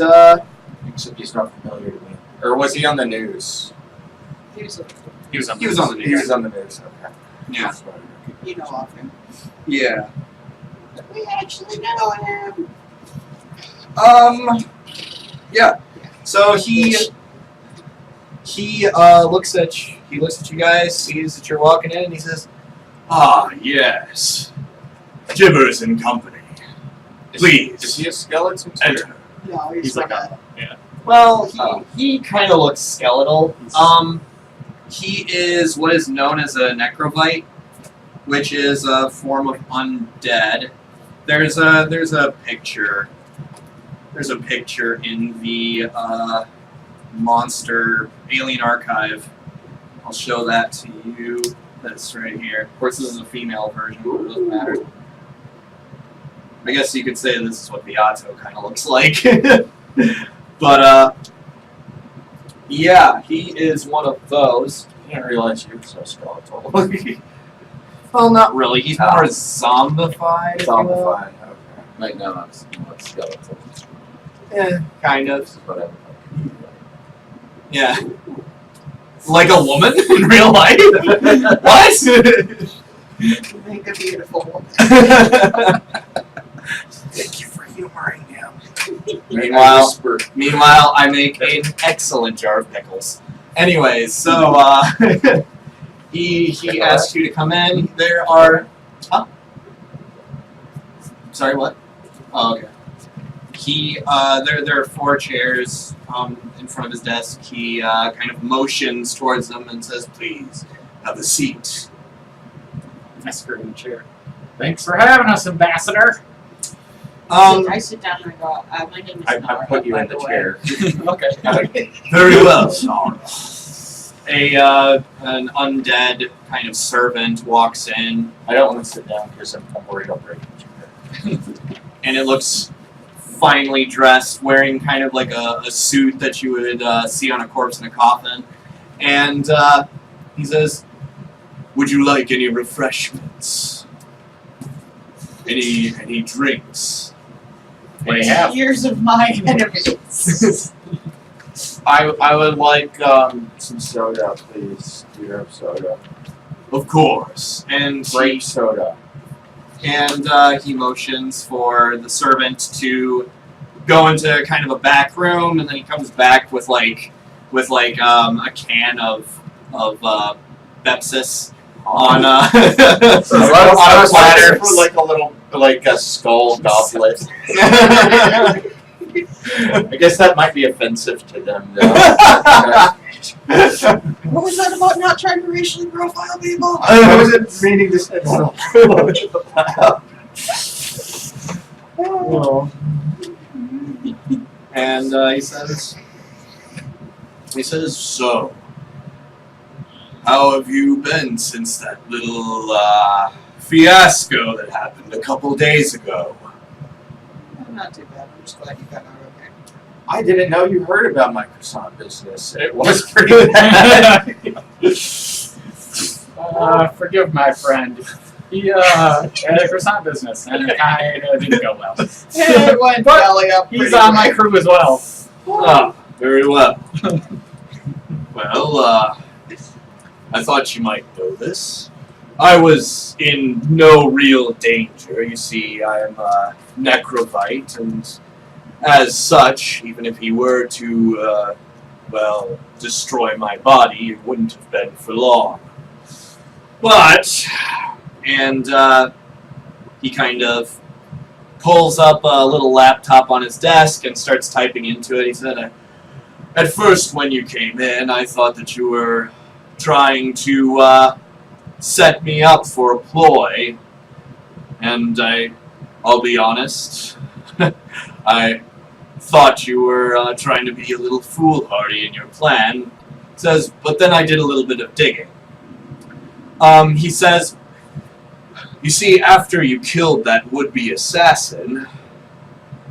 Except he's not familiar to me. Or was he on the news? He was he was on the He news. was on the news. Okay. Yeah. That's what I you know of him. Yeah. We actually know him. Yeah. So he looks at you guys, sees that you're walking in, and he says, "Ah, yes, Gibbers and Company. Please, Is he a skeleton? too? enter." No, He's like a. Well, he kind of looks skeletal. He is what is known as a necrovite, which is a form of undead. There's a picture. There's a picture in the Monster Alien Archive. I'll show that to you. That's right here. Of course, this is a female version, but it doesn't matter. I guess you could say this is what the Otto kind of looks like. But, yeah, he is one of those. I didn't realize you were so skeletal. Well, not really. He's more zombified. if you will. Zombified. Okay. Right now, I'm somewhat skeletal. Yeah, kind of. Whatever. Yeah. Like a woman in real life? What? Make a beautiful woman. Thank you for humoring him. Meanwhile, I make an excellent jar of pickles. Anyways, so he asks you to come in. There are. Huh? Sorry, what? Oh, okay. There are 4 chairs in front of his desk. He kind of motions towards them and says, "Please have a seat." I screw in the chair. Thanks for having us, Ambassador. I sit down and I go, my name is I Nora, put you by in the way." chair. Okay. Very well, Nora. An undead kind of servant walks in, I don't want to sit down because I'm worried I'll break the chair. and it looks finely dressed, wearing kind of like a suit that you would see on a corpse in a coffin. And he says, "Would you like any refreshments? Any drinks?" What do you have? Years of my enemies. I would like some soda, please. Do you have soda? Of course. And Grape soda. And he motions for the servant to go into kind of a back room, and then he comes back with a can of Pepsis on a platter. For like a skull goblet. I guess that might be offensive to them, though. What was that about not trying to racially profile people? I wasn't meaning to say that. And he says, "So, how have you been since that little fiasco that happened a couple days ago?" Not too bad. I'm just glad you got out okay. I didn't know you heard about my croissant business. It was pretty bad. Forgive my friend. He had a croissant business, and it kind of didn't go well. It went But belly up. He's pretty on my quick. crew as well. Ah, very well. Well, I thought you might know this. I was in no real danger. You see, I am a necrovite, and as such, even if he were to, destroy my body, it wouldn't have been for long. But, and he kind of pulls up a little laptop on his desk and starts typing into it. He said, at first when you came in, I thought that you were trying to set me up for a ploy, and I'll be honest, I thought you were trying to be a little foolhardy in your plan. Says, but then I did a little bit of digging. He says, you see, after you killed that would-be assassin,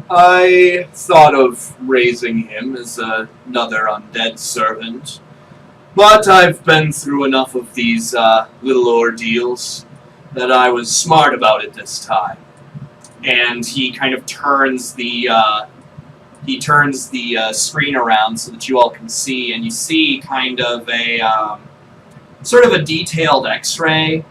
I thought of raising him as another undead servant. But I've been through enough of these little ordeals that I was smart about it this time. And he kind of turns the screen around so that you all can see, and you see kind of a sort of a detailed X-ray,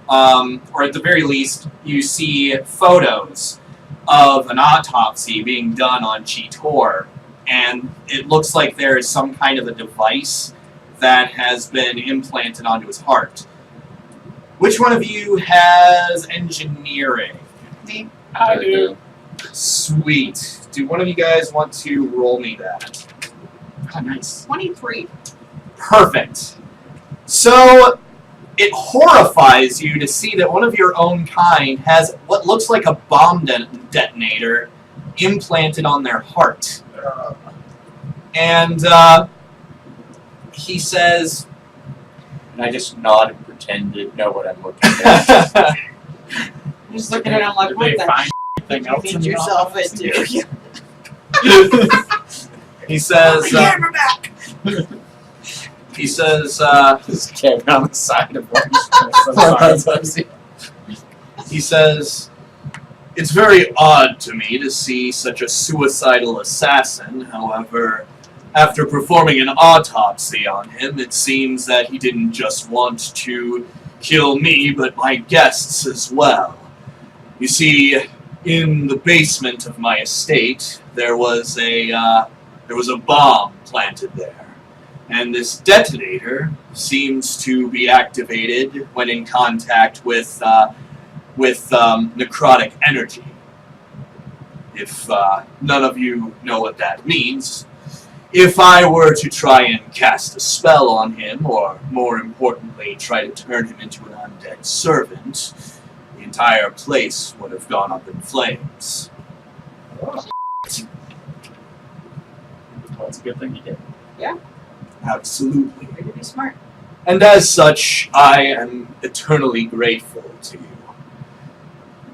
or at the very least, you see photos of an autopsy being done on Cheetor, and it looks like there is some kind of a device that has been implanted onto his heart. Which one of you has engineering? Me. I do. Sweet. Do one of you guys want to roll me that? Oh, nice. 23. Perfect. So, it horrifies you to see that one of your own kind has what looks like a bomb detonator implanted on their heart. And, he says... And I just nod and pretend to know what I'm looking at. I'm just looking at him like, Did what they the find heck anything you else feed in the yourself autopsy? into? he says... Camera back! he says, Just camping on the side of one. he says, it's very odd to me to see such a suicidal assassin. However, after performing an autopsy on him, it seems that he didn't just want to kill me, but my guests as well. You see, in the basement of my estate, there was a bomb planted there, and this detonator seems to be activated when in contact with necrotic energy. If none of you know what that means, if I were to try and cast a spell on him, or more importantly, try to turn him into an undead servant, the entire place would have gone up in flames. Well, it's a good thing you did. Absolutely. Way to be smart. And as such, I am eternally grateful to you.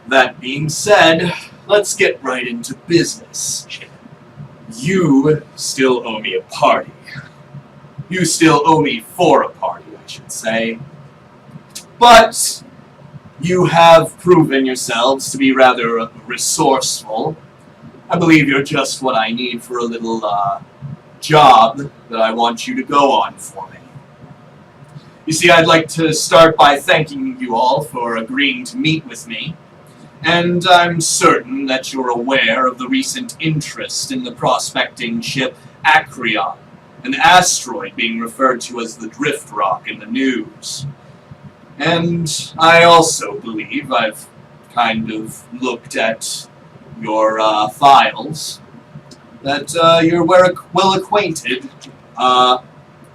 That being said, let's get right into business. You still owe me a party. You still owe me for a party, I should say. But you have proven yourselves to be rather resourceful. I believe you're just what I need for a little job that I want you to go on for me. You see, I'd like to start by thanking you all for agreeing to meet with me. And I'm certain that you're aware of the recent interest in the prospecting ship Acreon, an asteroid being referred to as the Drift Rock in the news. And I also believe I've kind of looked at your files, that you're well acquainted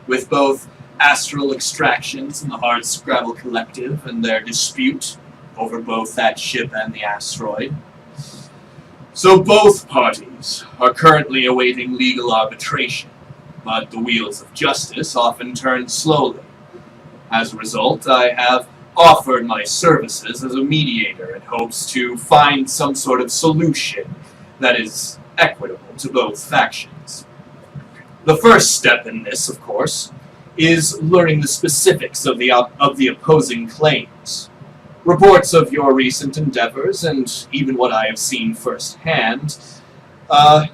with both Astral Extractions and the Hardscrabble Collective and their dispute over both that ship and the asteroid. So both parties are currently awaiting legal arbitration, but the wheels of justice often turn slowly. As a result, I have offered my services as a mediator in hopes to find some sort of solution that is equitable to both factions. The first step in this, of course, is learning the specifics of the opposing claims. Reports of your recent endeavors, and even what I have seen firsthand,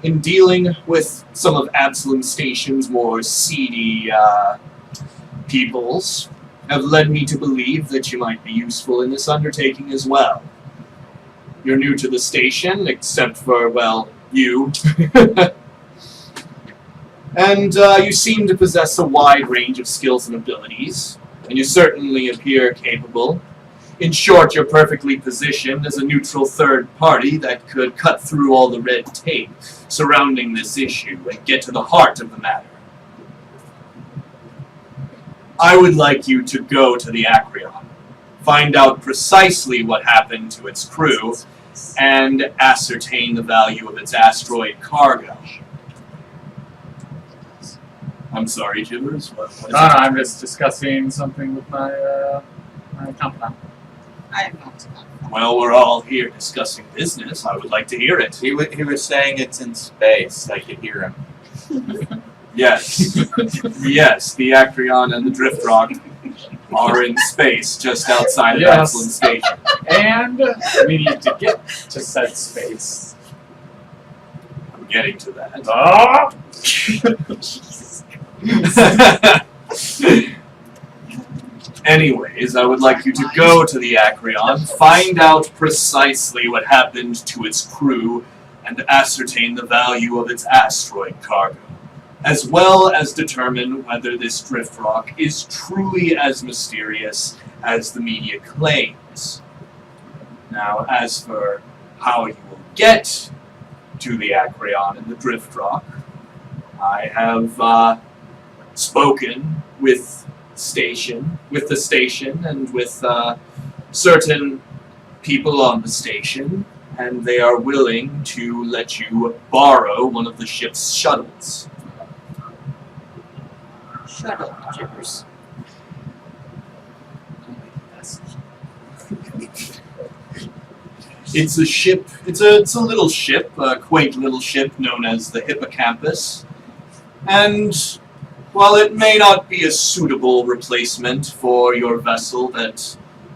in dealing with some of Absalom Station's more seedy peoples, have led me to believe that you might be useful in this undertaking as well. You're new to the station, except for, well, you. And you seem to possess a wide range of skills and abilities, and you certainly appear capable. In short, you're perfectly positioned as a neutral third party that could cut through all the red tape surrounding this issue and get to the heart of the matter. I would like you to go to the Acreon, find out precisely what happened to its crew, and ascertain the value of its asteroid cargo. I'm sorry, Jibbers. What is it? I'm just discussing something with my compound. I am not. Well, we're all here discussing business. I would like to hear it. He was saying it's in space. I could hear him. Yes. Yes, the Acreon and the Drift Rock are in space just outside of Yes. Ashland Station. And we need to get to said space. I'm getting to that. Anyways, I would like you to go to the Acreon, find out precisely what happened to its crew, and ascertain the value of its asteroid cargo, as well as determine whether this drift rock is truly as mysterious as the media claims. Now, as for how you will get to the Acreon and the drift rock, I have spoken with the station and with certain people on the station, and they are willing to let you borrow one of the ship's shuttles. Shuttle jibbers. It's a ship. It's a little ship, a quaint little ship known as the Hippocampus. And while it may not be a suitable replacement for your vessel that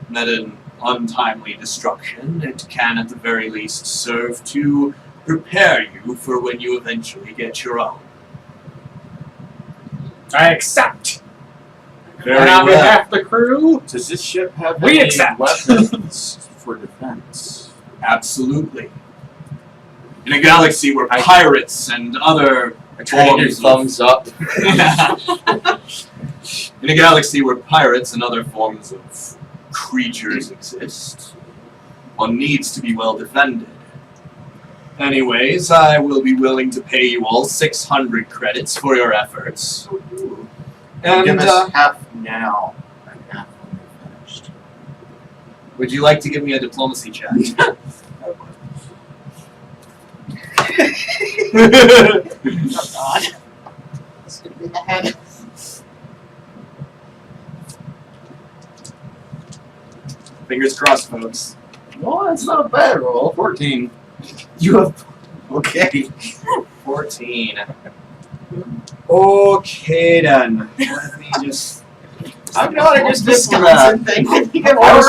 met an untimely destruction, it can at the very least serve to prepare you for when you eventually get your own. I accept. Very and on well. behalf of the crew, Does this ship have We any accept. weapons for defense? Absolutely. In a galaxy where pirates and other I try to do thumbs up. In a galaxy where pirates and other forms of creatures exist, one needs to be well defended. Anyways, I will be willing to pay you all 600 credits for your efforts. And Give us half now and half when we're finished. would you like to give me a diplomacy check? Oh God. This could be the head. Fingers crossed, folks. Well, that's not a bad roll. 14. You have. Okay. 14. Okay then. Let me just. I'm not a good Wisconsin diplomat. thing. I think I've I was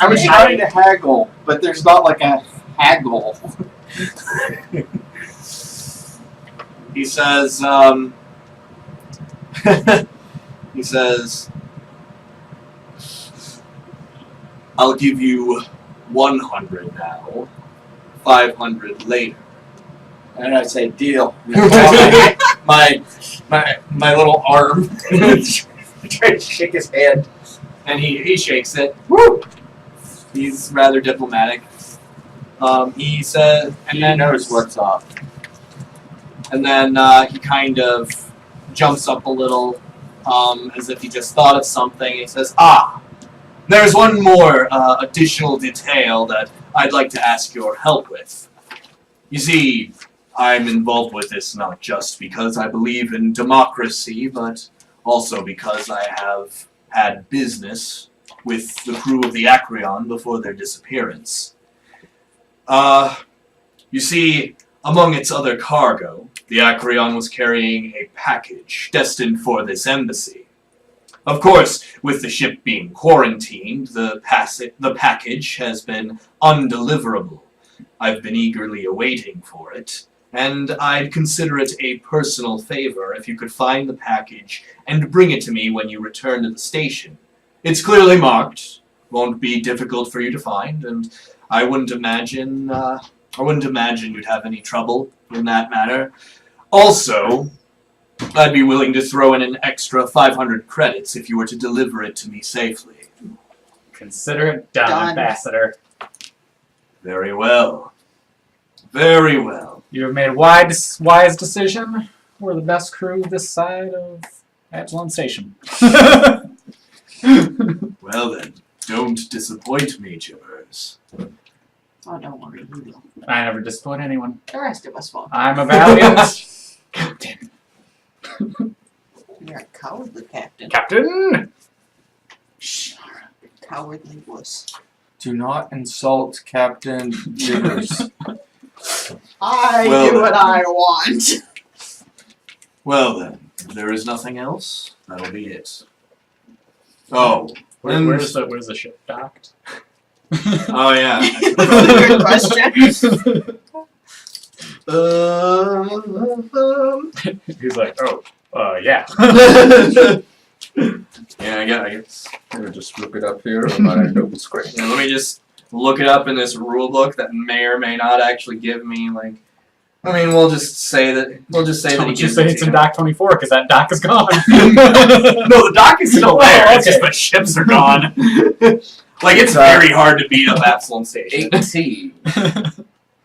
ever trying to haggle, but there's not like a haggle. He says, he says, I'll give you 100 now, 500 later. And I say, deal. my little arm. Try to shake his hand. And he shakes it. Woo! He's rather diplomatic. He says, and He then knows what's up. And then he kind of jumps up a little, as if he just thought of something. He says, there's one more additional detail that I'd like to ask your help with. You see, I'm involved with this not just because I believe in democracy, but also because I have had business with the crew of the Acreon before their disappearance. You see, among its other cargo, the Acreon was carrying a package destined for this embassy. Of course, with the ship being quarantined, the package has been undeliverable. I've been eagerly awaiting for it, and I'd consider it a personal favor if you could find the package and bring it to me when you return to the station. It's clearly marked. Won't be difficult for you to find, and I wouldn't imagine you'd have any trouble in that matter. Also, I'd be willing to throw in an extra 500 credits if you were to deliver it to me safely. Consider it done, Ambassador. Very well. Very well. You have made a wise decision. We're the best crew this side of Absalom Station. Well then, don't disappoint me, Jimmers. Oh, don't worry, you will. I never disappoint anyone. The rest of us won't. I'm a valiant captain. You're a cowardly captain. Captain! Cowardly wuss. Do not insult Captain Jimmers. I Well, do what I want. Well then, if there is nothing else, that'll be it. Oh, Where's the ship docked? oh yeah. Good question. He's like, yeah. Yeah, I guess. Let me just look it up here on my notes screen. Yeah, let me just look it up in this rule book that may or may not actually give me like. I mean, we'll just say that he Don't you gives say it it's to in you. Dock 24, because that dock is gone. No, the dock is still there. Oh, It's just okay. the ships are gone. Like it's very hard to beat up Absalom Station. 18. Yeah,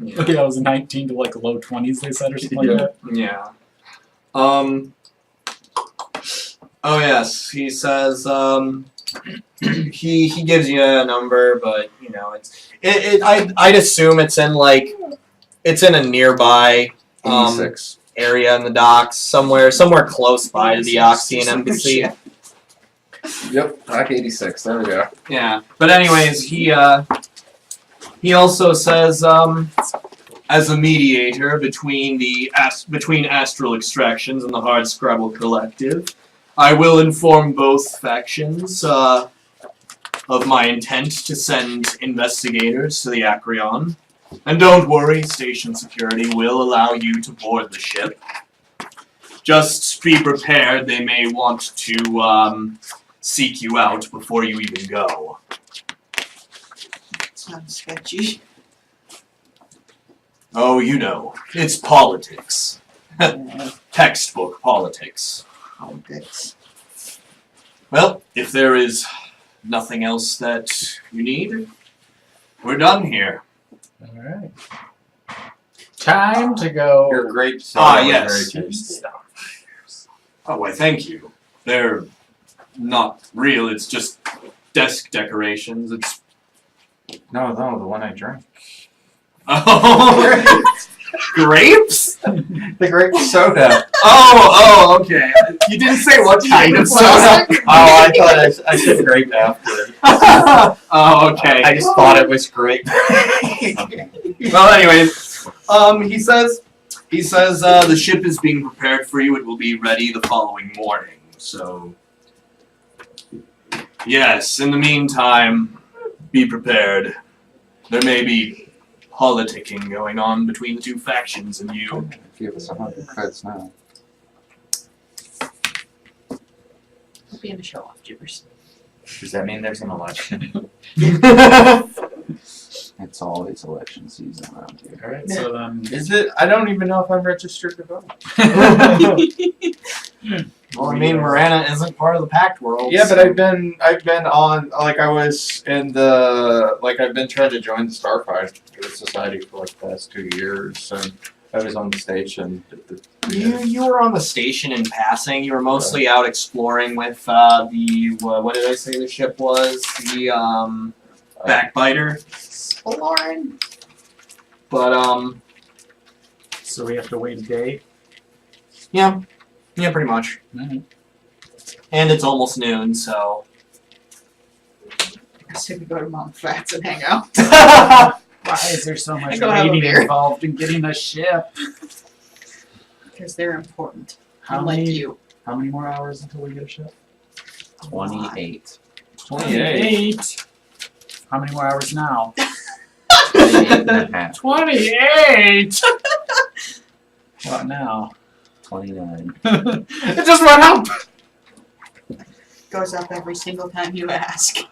it was 19 to like low 20s, they said, or something like that. Yeah. Oh yes, he says. He gives you a number, but you know I'd assume it's in a nearby 86. area in the docks somewhere close by to the Oxian Embassy. Yep, Dock 86. There we go. Yeah, but anyways, he also says as a mediator between between Astral Extractions and the Hardscrabble Collective, I will inform both factions of my intent to send investigators to the Acreon. And don't worry, station security will allow you to board the ship. Just be prepared, they may want to seek you out before you even go. Sounds sketchy. Oh, you know, it's politics. Textbook politics. Oh, good. Well, if there is nothing else that you need, we're done here. Alright. Time to go. Your grapes Ah, are yes. very tasty. Oh, why, thank you. They're not real, it's just desk decorations. It's... No, the one I drank. Oh! Grapes? The grape soda. Oh, okay. You didn't say what kind of soda. Oh, I thought I said grape after. Oh, okay. I just thought it was grape. Well, anyways, he says the ship is being prepared for you. It will be ready the following morning. So, yes. In the meantime, be prepared. There may be politicking going on between the two factions and you. Give us 100 creds now. Being a show off, Jibbers. Does that mean there's an election? It's always election season around here. Alright, so then. Is it? I don't even know if I'm registered to vote. Well, I mean, Marana isn't part of the Pact world. Yeah, but I've been on, like, I was in the, like, I've been trying to join the Starfinder Society for like the past 2 years, and I was on the station. You were on the station in passing. You were mostly out exploring with the what did I say the ship was? The Backbiter. Lauren. But So we have to wait a day. yeah, pretty much. Alright. And it's almost noon, so. I said we go to Mount Fats and hang out. Why is there so much I go have a waiting beer. involved in getting a ship? Because they're important. How Unlike many? you. How many more hours until we get a ship? 28. 28. How many more hours now? 28 and a half. 28. What now? 29. It just went up. goes up every single time you ask.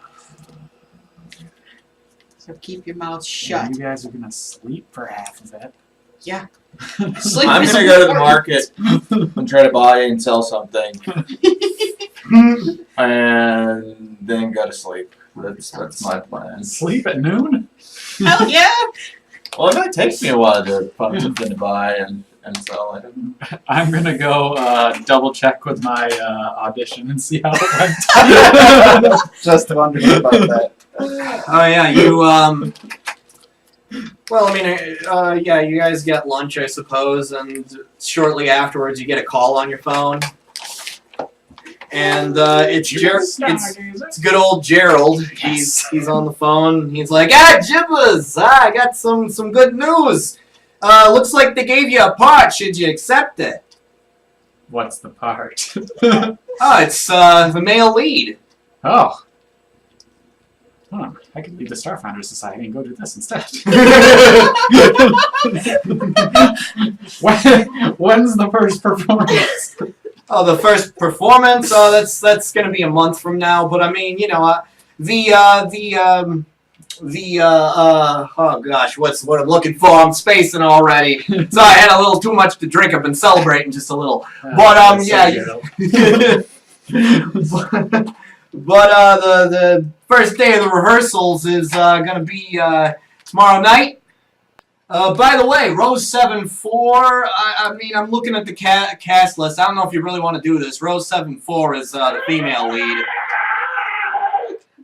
So keep your mouth shut. You guys are gonna sleep for half of it. Yeah. Sleep I'm is gonna go to the important. market and try to buy and sell something, and then go to sleep. That's my plan. Sleep at noon? Hell yeah! Well, it might take me a while to find something to buy and sell it. I'm gonna go double check with my audition and see how it went. Just wondering about that. Oh yeah, you well, I mean, yeah, you guys get lunch, I suppose, and shortly afterwards, you get a call on your phone, and it's good old Gerald. Yes. He's on the phone. He's like, Jibbas, I got some good news. Looks like they gave you a part. Should you accept it? What's the part? It's the male lead. Oh. Huh, I could leave the Starfinder Society and go do this instead. When's the first performance? Oh, the first performance? Oh, that's gonna be a month from now. But I mean, you know, oh gosh, what I'm looking for? I'm spacing already. So I had a little too much to drink. I've been celebrating just a little. But yeah. But the first day of the rehearsals is gonna be tomorrow night. By the way, Rose 7-4. I mean, I'm looking at the cast list. I don't know if you really want to do this. Rose 7-4 is the female lead.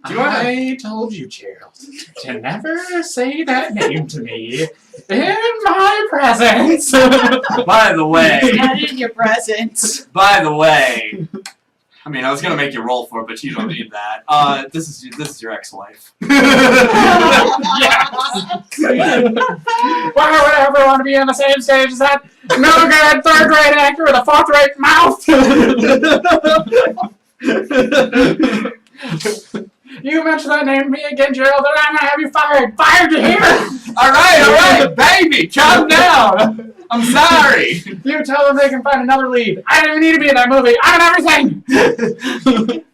I told you, Gerald, to never say that name to me in my presence. By the way. Not in your presence. By the way. I mean, I was gonna make you roll for it, but you don't need that. This is your ex-wife. Why would I ever want to be on the same stage as that no good third-rate actor with a fourth-rate mouth? You mention that name to me again, Gerald, and I'm gonna have you fired. Fired, you hear? All right, baby, calm down. I'm sorry. You tell them they can find another lead. I don't even need to be in that movie. I'm in everything.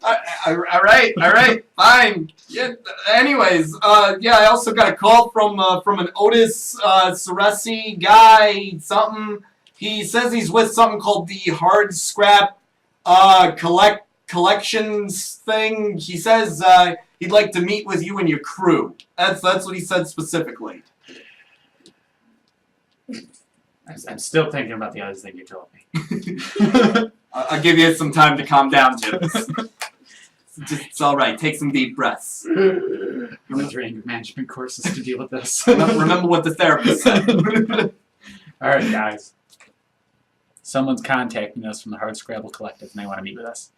All right, fine. Yeah. Anyways, yeah, I also got a call from an Otis Ceresi guy. Something. He says he's with something called the Hardscrabble Collections thing. He says he'd like to meet with you and your crew. That's what he said specifically. I'm still thinking about the other thing you told me. I'll give you some time to calm down, Jim. It's all right. Take some deep breaths. I'm going through anger management courses to deal with this. Remember what the therapist said. All right, guys. Someone's contacting us from the Hardscrabble Collective, and they want to meet with us.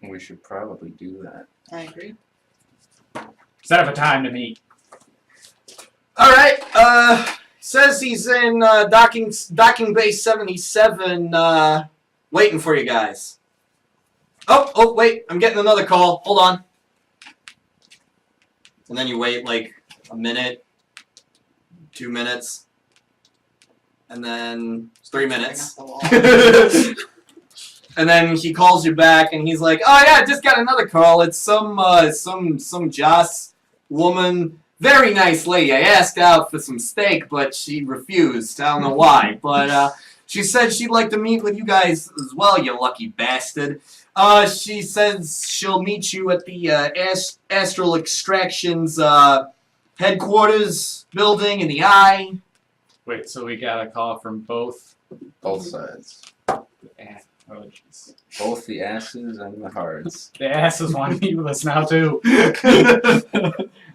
We should probably do that. I agree. Set up a time to meet. All right. Says he's in docking bay 77, waiting for you guys. Oh, wait, I'm getting another call. Hold on. And then you wait like a minute, 2 minutes, and then 3 minutes. And then he calls you back, and he's like, "Oh yeah, I just got another call. It's some Joss woman." Very nice lady. I asked out for some steak, but she refused. I don't know why. But she said she'd like to meet with you guys as well, you lucky bastard. She says she'll meet you at the Astral Extractions headquarters building in the Eye. Wait, so we got a call from both sides. Oh, jeez. Both the asses and the hards. The asses want to meet with us now, too.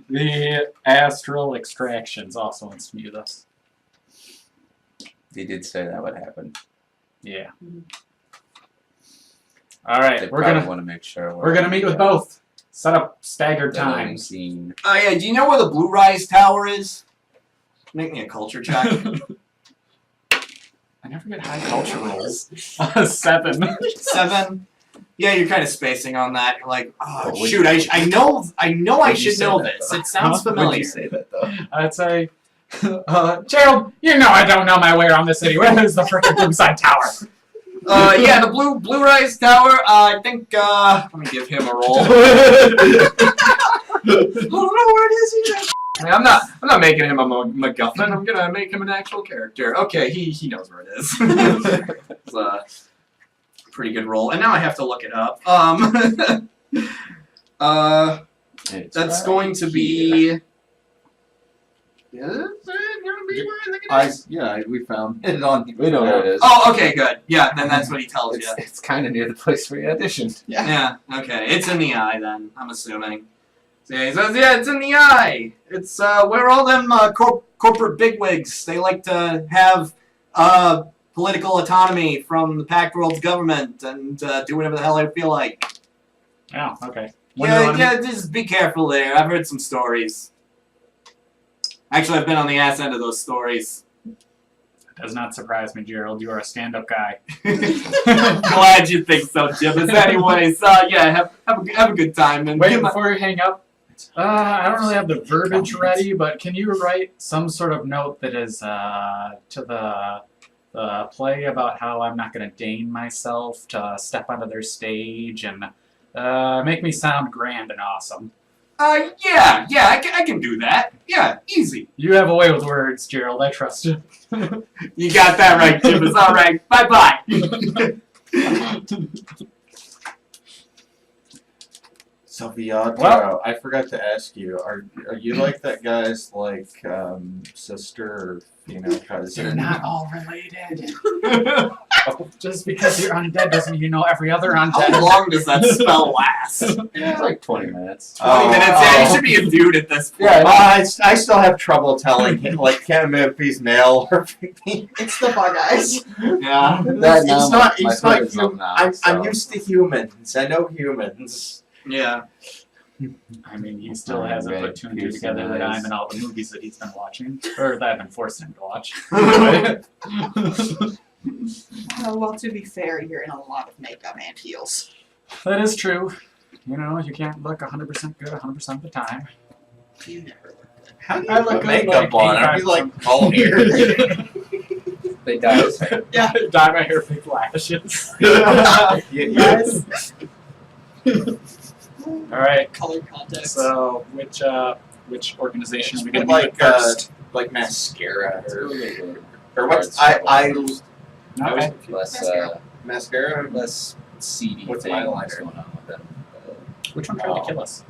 The Astral Extractions also wants to meet with us. They did say that would happen. Yeah. All right, They we're probably gonna want to make sure we're gonna meet with both. Set up staggered the living times. scene. Oh yeah, do you know where the Blue Rise Tower is? Make me a culture check. I never get high culture rolls. 7. 7. Yeah, you're kind of spacing on that. You're like, oh What would shoot, you- I know I Would you should say know that, this. though? It sounds Huh? Would familiar. you say that though? I'd say, Gerald, you know I don't know my way around this city. Where is the freaking Blue Side Tower? Yeah, the blue rise tower. I think. Let me give him a roll. I don't know where it is either. I'm not making him a MacGuffin. I'm gonna make him an actual character. Okay, he knows where it is. It's a pretty good roll, and now I have to look it up. That's going to be. Is it gonna be where I think it is? Yeah, we found it on. We know where it is. Oh, okay, good. Yeah, then that's what he tells you. It's kind of near the place where you auditioned. Yeah, okay. It's in the eye then, I'm assuming. So yeah, he says, yeah, it's in the eye. It's where all them corporate bigwigs, they like to have political autonomy from the Pact World's government and do whatever the hell they feel like. Oh, okay. Yeah, just be careful there. I've heard some stories. Actually, I've been on the ass end of those stories. Does not surprise me, Gerald. You are a stand-up guy. Glad you think so, Jim. Anyways, yeah, have a good time. And Wait, before you hang up, I don't really have the verbiage ready, but can you write some sort of note that is to the play about how I'm not going to deign myself to step onto their stage and make me sound grand and awesome? Yeah, I can do that. Yeah, easy. You have a way with words, Gerald. I trust you. You got that right, Jim. It's all right. Bye-bye. So Viagra, Well- I forgot to ask you, are you like that guy's like sister or cousin? They're not all related. Just because you're undead doesn't mean you know every other How undead. long does that spell last? It's like 20 minutes. 20 minutes? Yeah, you should be a dude at this point. Yeah, I still have trouble telling him, like, can't move if he's male or female. It's the bug eyes. Yeah. It's not human. I'm used to humans. I know humans. Yeah. I mean, he still Right, hasn't right. put two and two Piercing together that eyes. I'm in all the movies that he's been watching, or that I've been forcing him to watch. Well, to be fair, you're in a lot of makeup and heels. That is true. You know, you can't look 100% good 100% of the time. You never look good. How do you I look put good, makeup like, on? Are you like all here? They dye his hair. Yeah, dye my hair big lashes. Yes. All right. Color context. So, which organization are we going to Like be with first? like mascara or Or what's Hardscrabble. Okay. Less, mascara? less seedy What's thing eyeliner? that's going on with them. Which one tried to kill us?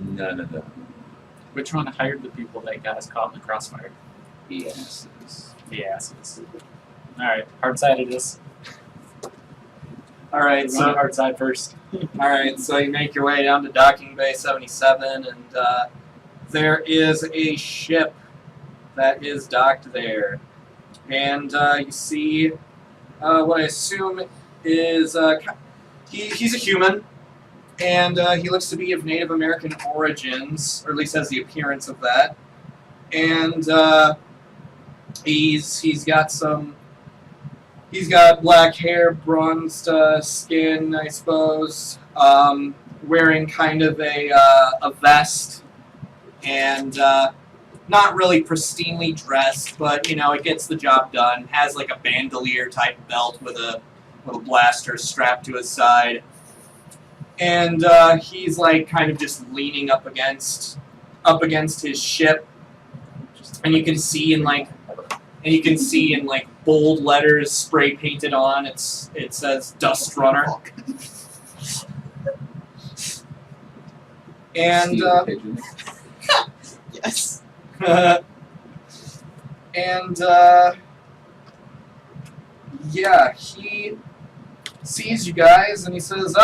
None of them. Which one hired the people that got us caught in the crossfire? Yes. The asses. All right, hard side it is. All right, So so hard side first. you make your way down to Docking Bay 77, and there is a ship that is docked there, and you see what I assume is he's a human, and he looks to be of Native American origins, or at least has the appearance of that, and he's got black hair, bronzed skin, I suppose, wearing kind of a vest, and not really pristinely dressed, but you know, it gets the job done. Has like a bandolier type belt with a blaster strapped to his side, and he's like kind of just leaning up against his ship, and you can see in bold letters spray painted on it says Dust Runner. And Pigeon. Yes. and yeah, he sees you guys and he says,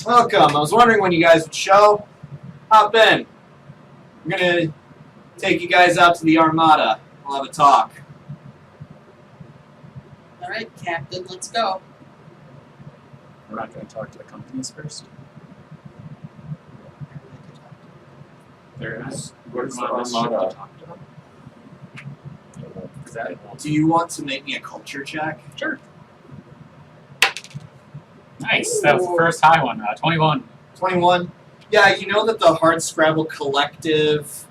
welcome. I was wondering when you guys would show. Hop in. I'm gonna take you guys out to the Armada. We'll have a talk. All right, Captain, let's go. We're not going to talk to the companies first. There is. What's the This ship Armada? to talk to them. Is that Do you want to make me a culture check? Sure. Nice. That was the first high one. 21. 21. Yeah, you know that the Hardscrabble Collective,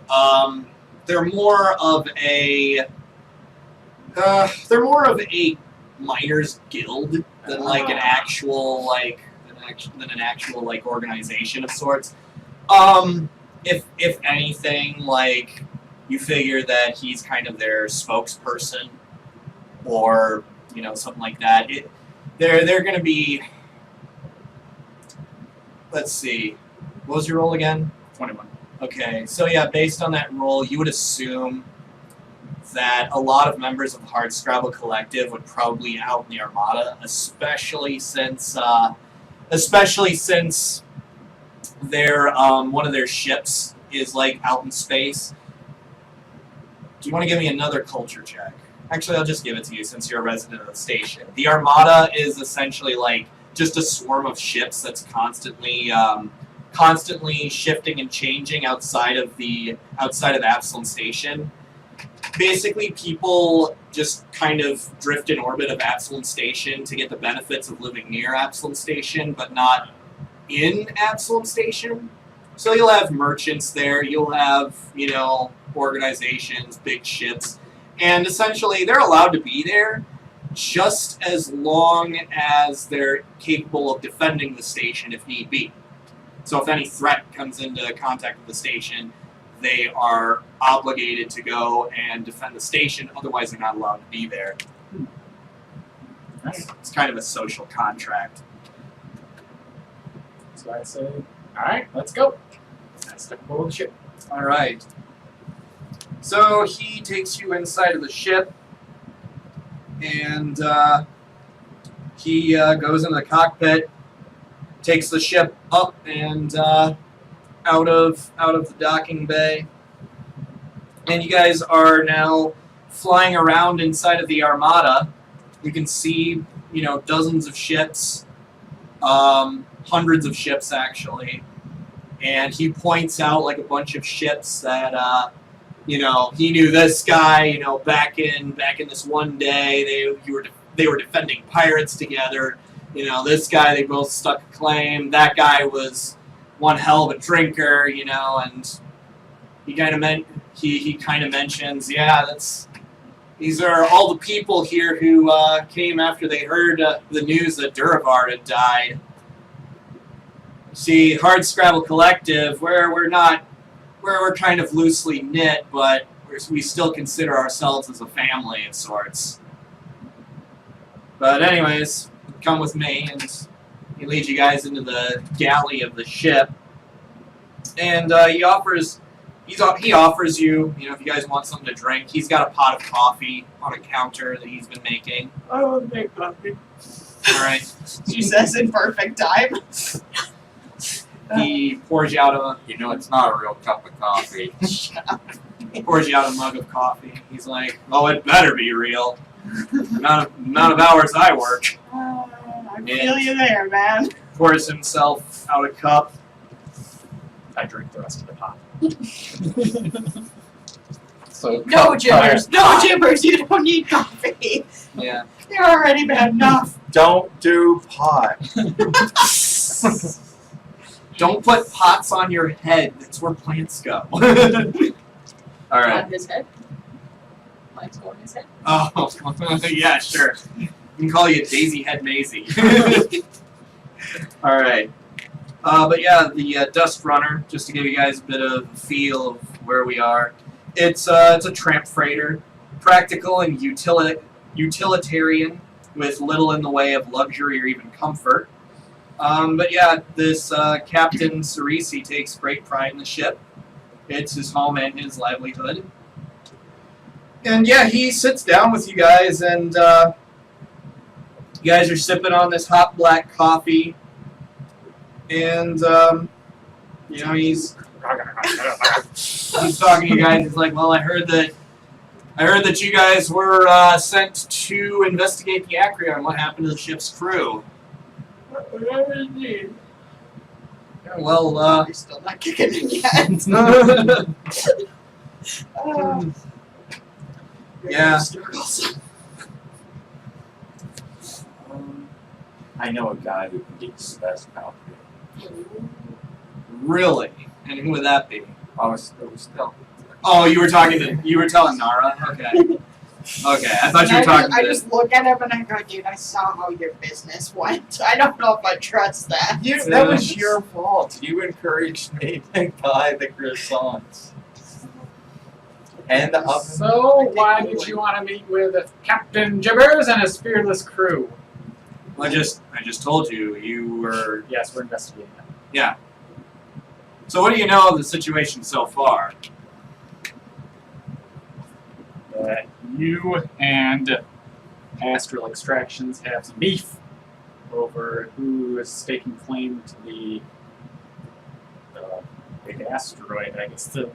they're more of a miners guild than like an actual like than an actual like organization of sorts. If anything, like you figure that he's kind of their spokesperson, or you know something like that. They're going to be. Let's see, what was your role again? 21. Okay, so yeah, based on that role, you would assume that a lot of members of the Hardscrabble Collective would probably be out in the Armada, especially since their one of their ships is like out in space. Do you want to give me another culture check? Actually, I'll just give it to you since you're a resident of the station. The Armada is essentially like just a swarm of ships that's constantly shifting and changing outside of Absalom Station. Basically, people just kind of drift in orbit of Absalom Station to get the benefits of living near Absalom Station, but not in Absalom Station. So you'll have merchants there, you'll have, you know, organizations, big ships, and essentially they're allowed to be there just as long as they're capable of defending the station if need be. So if any threat comes into contact with the station, they are obligated to go and defend the station, otherwise they're not allowed to be there. Nice. It's kind of a social contract. So I say, alright, let's go. That's the bullshit. Alright. So he takes you inside of the ship, and he goes into the cockpit, takes the ship up and out of the docking bay, and you guys are now flying around inside of the Armada. You can see, you know, dozens of ships, hundreds of ships actually, and he points out like a bunch of ships that you know, he knew this guy, you know, back in this one day they were defending pirates together. You know, this guy, they both stuck a claim. That guy was one hell of a drinker, you know, and he kind of mentions, yeah, these are all the people here who came after they heard the news that Duravar had died. See, Hardscrabble Collective, we're kind of loosely knit, but we still consider ourselves as a family of sorts. But anyways, come with me, and he leads you guys into the galley of the ship, and he offers you, you know, if you guys want something to drink. He's got a pot of coffee on a counter that he's been making. I want to make coffee. All right. She says in perfect time. He pours you out You know, it's not a real cup of coffee. pours you out a mug of coffee. He's like, "Oh, it better be real. Amount of hours I work." I feel you there, man. Pours himself out a cup. I drink the rest of the pot. So No jibbers, no jibbers. You don't need coffee. Yeah. You're already bad enough. Don't do pot. Don't put pots on your head. That's where plants go. All right. On his head. Mine's going his head. Oh, yeah, sure. We can call you Daisy Head Maisie. All right. But yeah, the Dust Runner, just to give you guys a bit of a feel of where we are. It's a tramp freighter, practical and utilitarian, with little in the way of luxury or even comfort. But yeah, this Captain Cerisi takes great pride in the ship. It's his home and his livelihood. And yeah, he sits down with you guys, and you guys are sipping on this hot black coffee. And you know, he's talking to you guys. He's like, "Well, I heard that you guys were sent to investigate the Acreon. What happened to the ship's crew?" Well, He's still not kicking in yet. yeah. I know a guy who can get the best coffee. Really? And who would that be? I was still. Oh, you were telling Nara? Okay. Okay, I thought you were talking I to just look at him and I go, dude, I saw how your business went. I don't know if I trust that. That was your fault. You encouraged me to buy the croissants. And the oven. So, why did you want to meet with Captain Jibbers and his fearless crew? I just told you, you were... Yes, we're investigating that. Yeah. So what do you know of the situation so far? That you and Astral Extractions have some beef over who is staking claim to the big asteroid. I guess the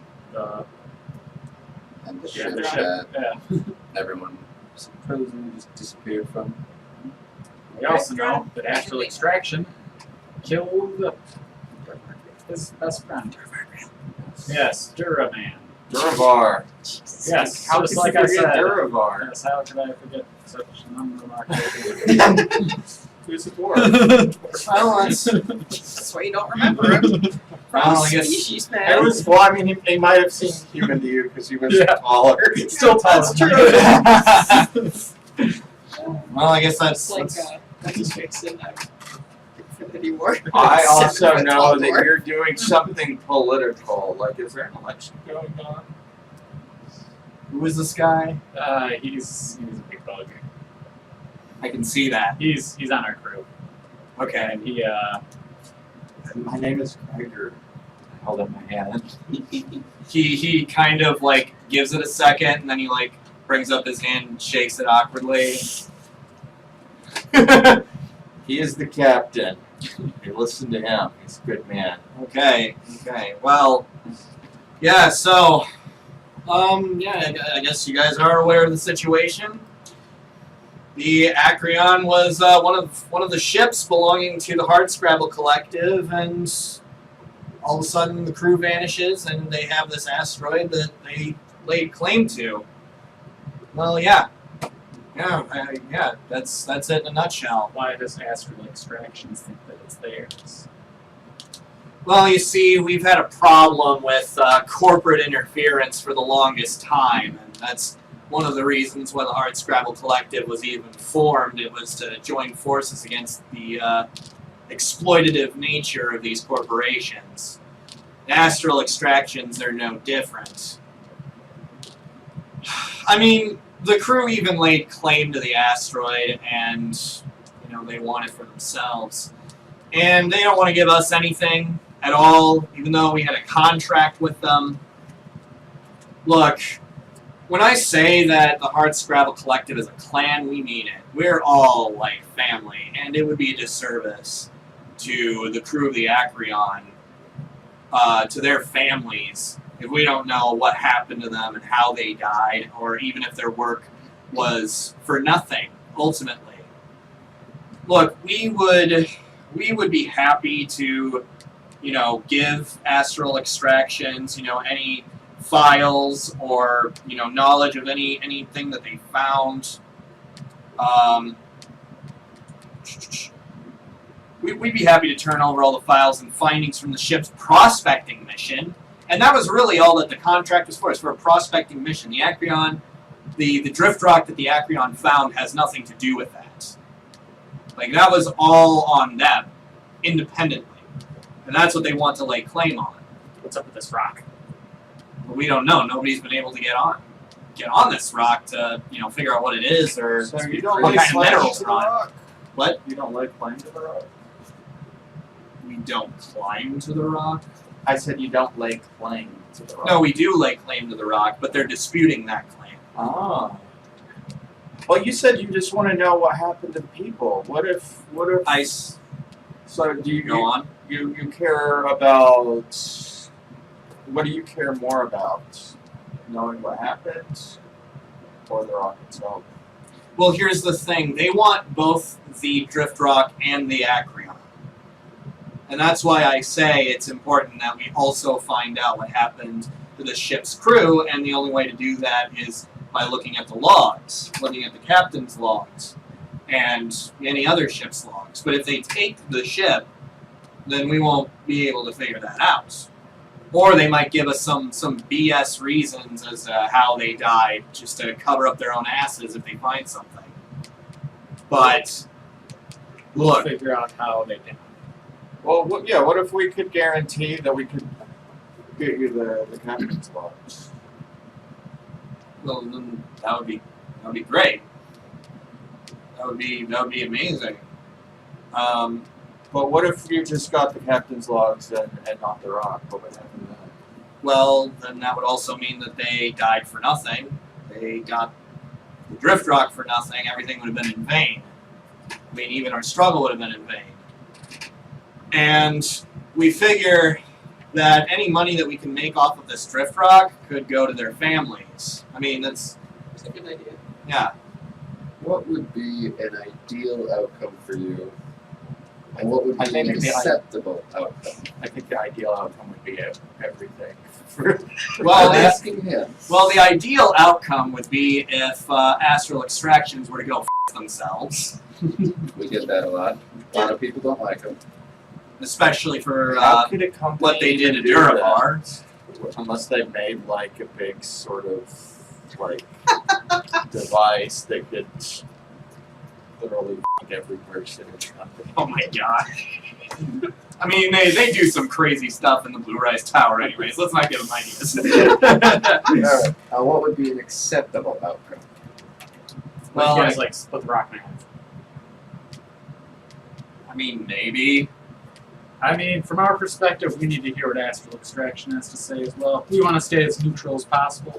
And the yeah, ship the ship. that Yeah. everyone supposedly just disappeared from. We also know that Astral Extraction killed his best friend. Yes, Duraman. Duravar. Yes, How just could like you I forget said. Duravar? Yes, how could I forget such an unremarkable Who's the dwarf? Well, that's why you don't remember him. From Well, I guess- Species, It man. was, well, I mean, he might have seemed human to you because he was Yeah. taller. Still That's taller. Well, I guess It's that's... like Becky Fix in Infinity War. I also Except for know that Dumbledore. you're doing something political. Like, is there an election going on? Who is this guy? He's a big bug. I can see that. He's on our crew. Okay. And he My name is Gregor. I held up my hand. He kind of like gives it a second and then he like brings up his hand and shakes it awkwardly. He is the captain. You listen to him. He's a good man. Okay. Well, yeah, so yeah, I guess you guys are aware of the situation. The Acreon was one of the ships belonging to the Hardscrabble Collective, and all of a sudden the crew vanishes, and they have this asteroid that they laid claim to. Well, yeah, that's it in a nutshell. why does Astral Extractions think that it's theirs? Well, you see, we've had a problem with corporate interference for the longest time, and that's one of the reasons why the Hardscrabble Collective was even formed. It was to join forces against the exploitative nature of these corporations. Astral Extractions are no different. I mean, the crew even laid claim to the asteroid, and they want it for themselves. And they don't want to give us anything at all, even though we had a contract with them. Look, when I say that the Hardscrabble Collective is a clan, we mean it. We're all like family, and it would be a disservice to the crew of the Acreon, to their families, if we don't know what happened to them and how they died, or even if their work was for nothing, ultimately. Look, we would be happy to, give Astral Extractions, any files or, knowledge of anything that they found. We'd be happy to turn over all the files and findings from the ship's prospecting mission. And that was really all that the contract was for. It's for a prospecting mission. The Acreon, the drift rock that the Acreon found has nothing to do with that. Like, that was all on them, independently. And that's what they want to lay claim on. What's up with this rock? But we don't know. Nobody's been able to get on this rock to, figure out what it is or So you don't what like kind of minerals are on it. rock? What? You don't like claim to the rock? We don't climb to the rock? I said you don't lay claim to the rock. No, we do lay claim to the rock, but they're disputing that claim. Ah. Well, you said you just want to know what happened to the people. What if? So do you Go on. You care about? What do you care more about? Knowing what happened, or the rock itself? Well, here's the thing. They want both the drift rock and the Acreon. And that's why I say it's important that we also find out what happened to the ship's crew, and the only way to do that is by looking at the logs, looking at the captain's logs, and any other ship's logs. But if they take the ship, then we won't be able to figure that out. Or they might give us some BS reasons as to how they died, just to cover up their own asses if they find something. But We'll look, figure out how they did. Well, what if we could guarantee that we could get you the captain's log? well, then that would be great. That would be amazing. But what if you just got the captain's logs and not the rock? What would happen then? Well, then that would also mean that they died for nothing. They got the drift rock for nothing. Everything would have been in vain. I mean, even our struggle would have been in vain. And we figure that any money that we can make off of this drift rock could go to their families. I mean, that's a good idea. Yeah. What would be an ideal outcome for you? And what would I be think an the acceptable outcome? I think the ideal outcome would be everything. Well, I'm the, asking him. well, the ideal outcome would be if Astral Extractions were to go f themselves, We get that a lot. A lot of people don't like him. especially for How could a company what they did to even do that? Duravar. Unless they made like a big sort of like device that could literally f every person in the company. Oh my god. I mean, they do some crazy stuff in the Blue Rise Tower anyways. Let's not give them ideas. Alright, what would be an acceptable outcome? Well, you guys like split the rock in half. I mean, maybe. I mean, from our perspective, we need to hear what Astral Extraction has to say as well. We want to stay as neutral as possible.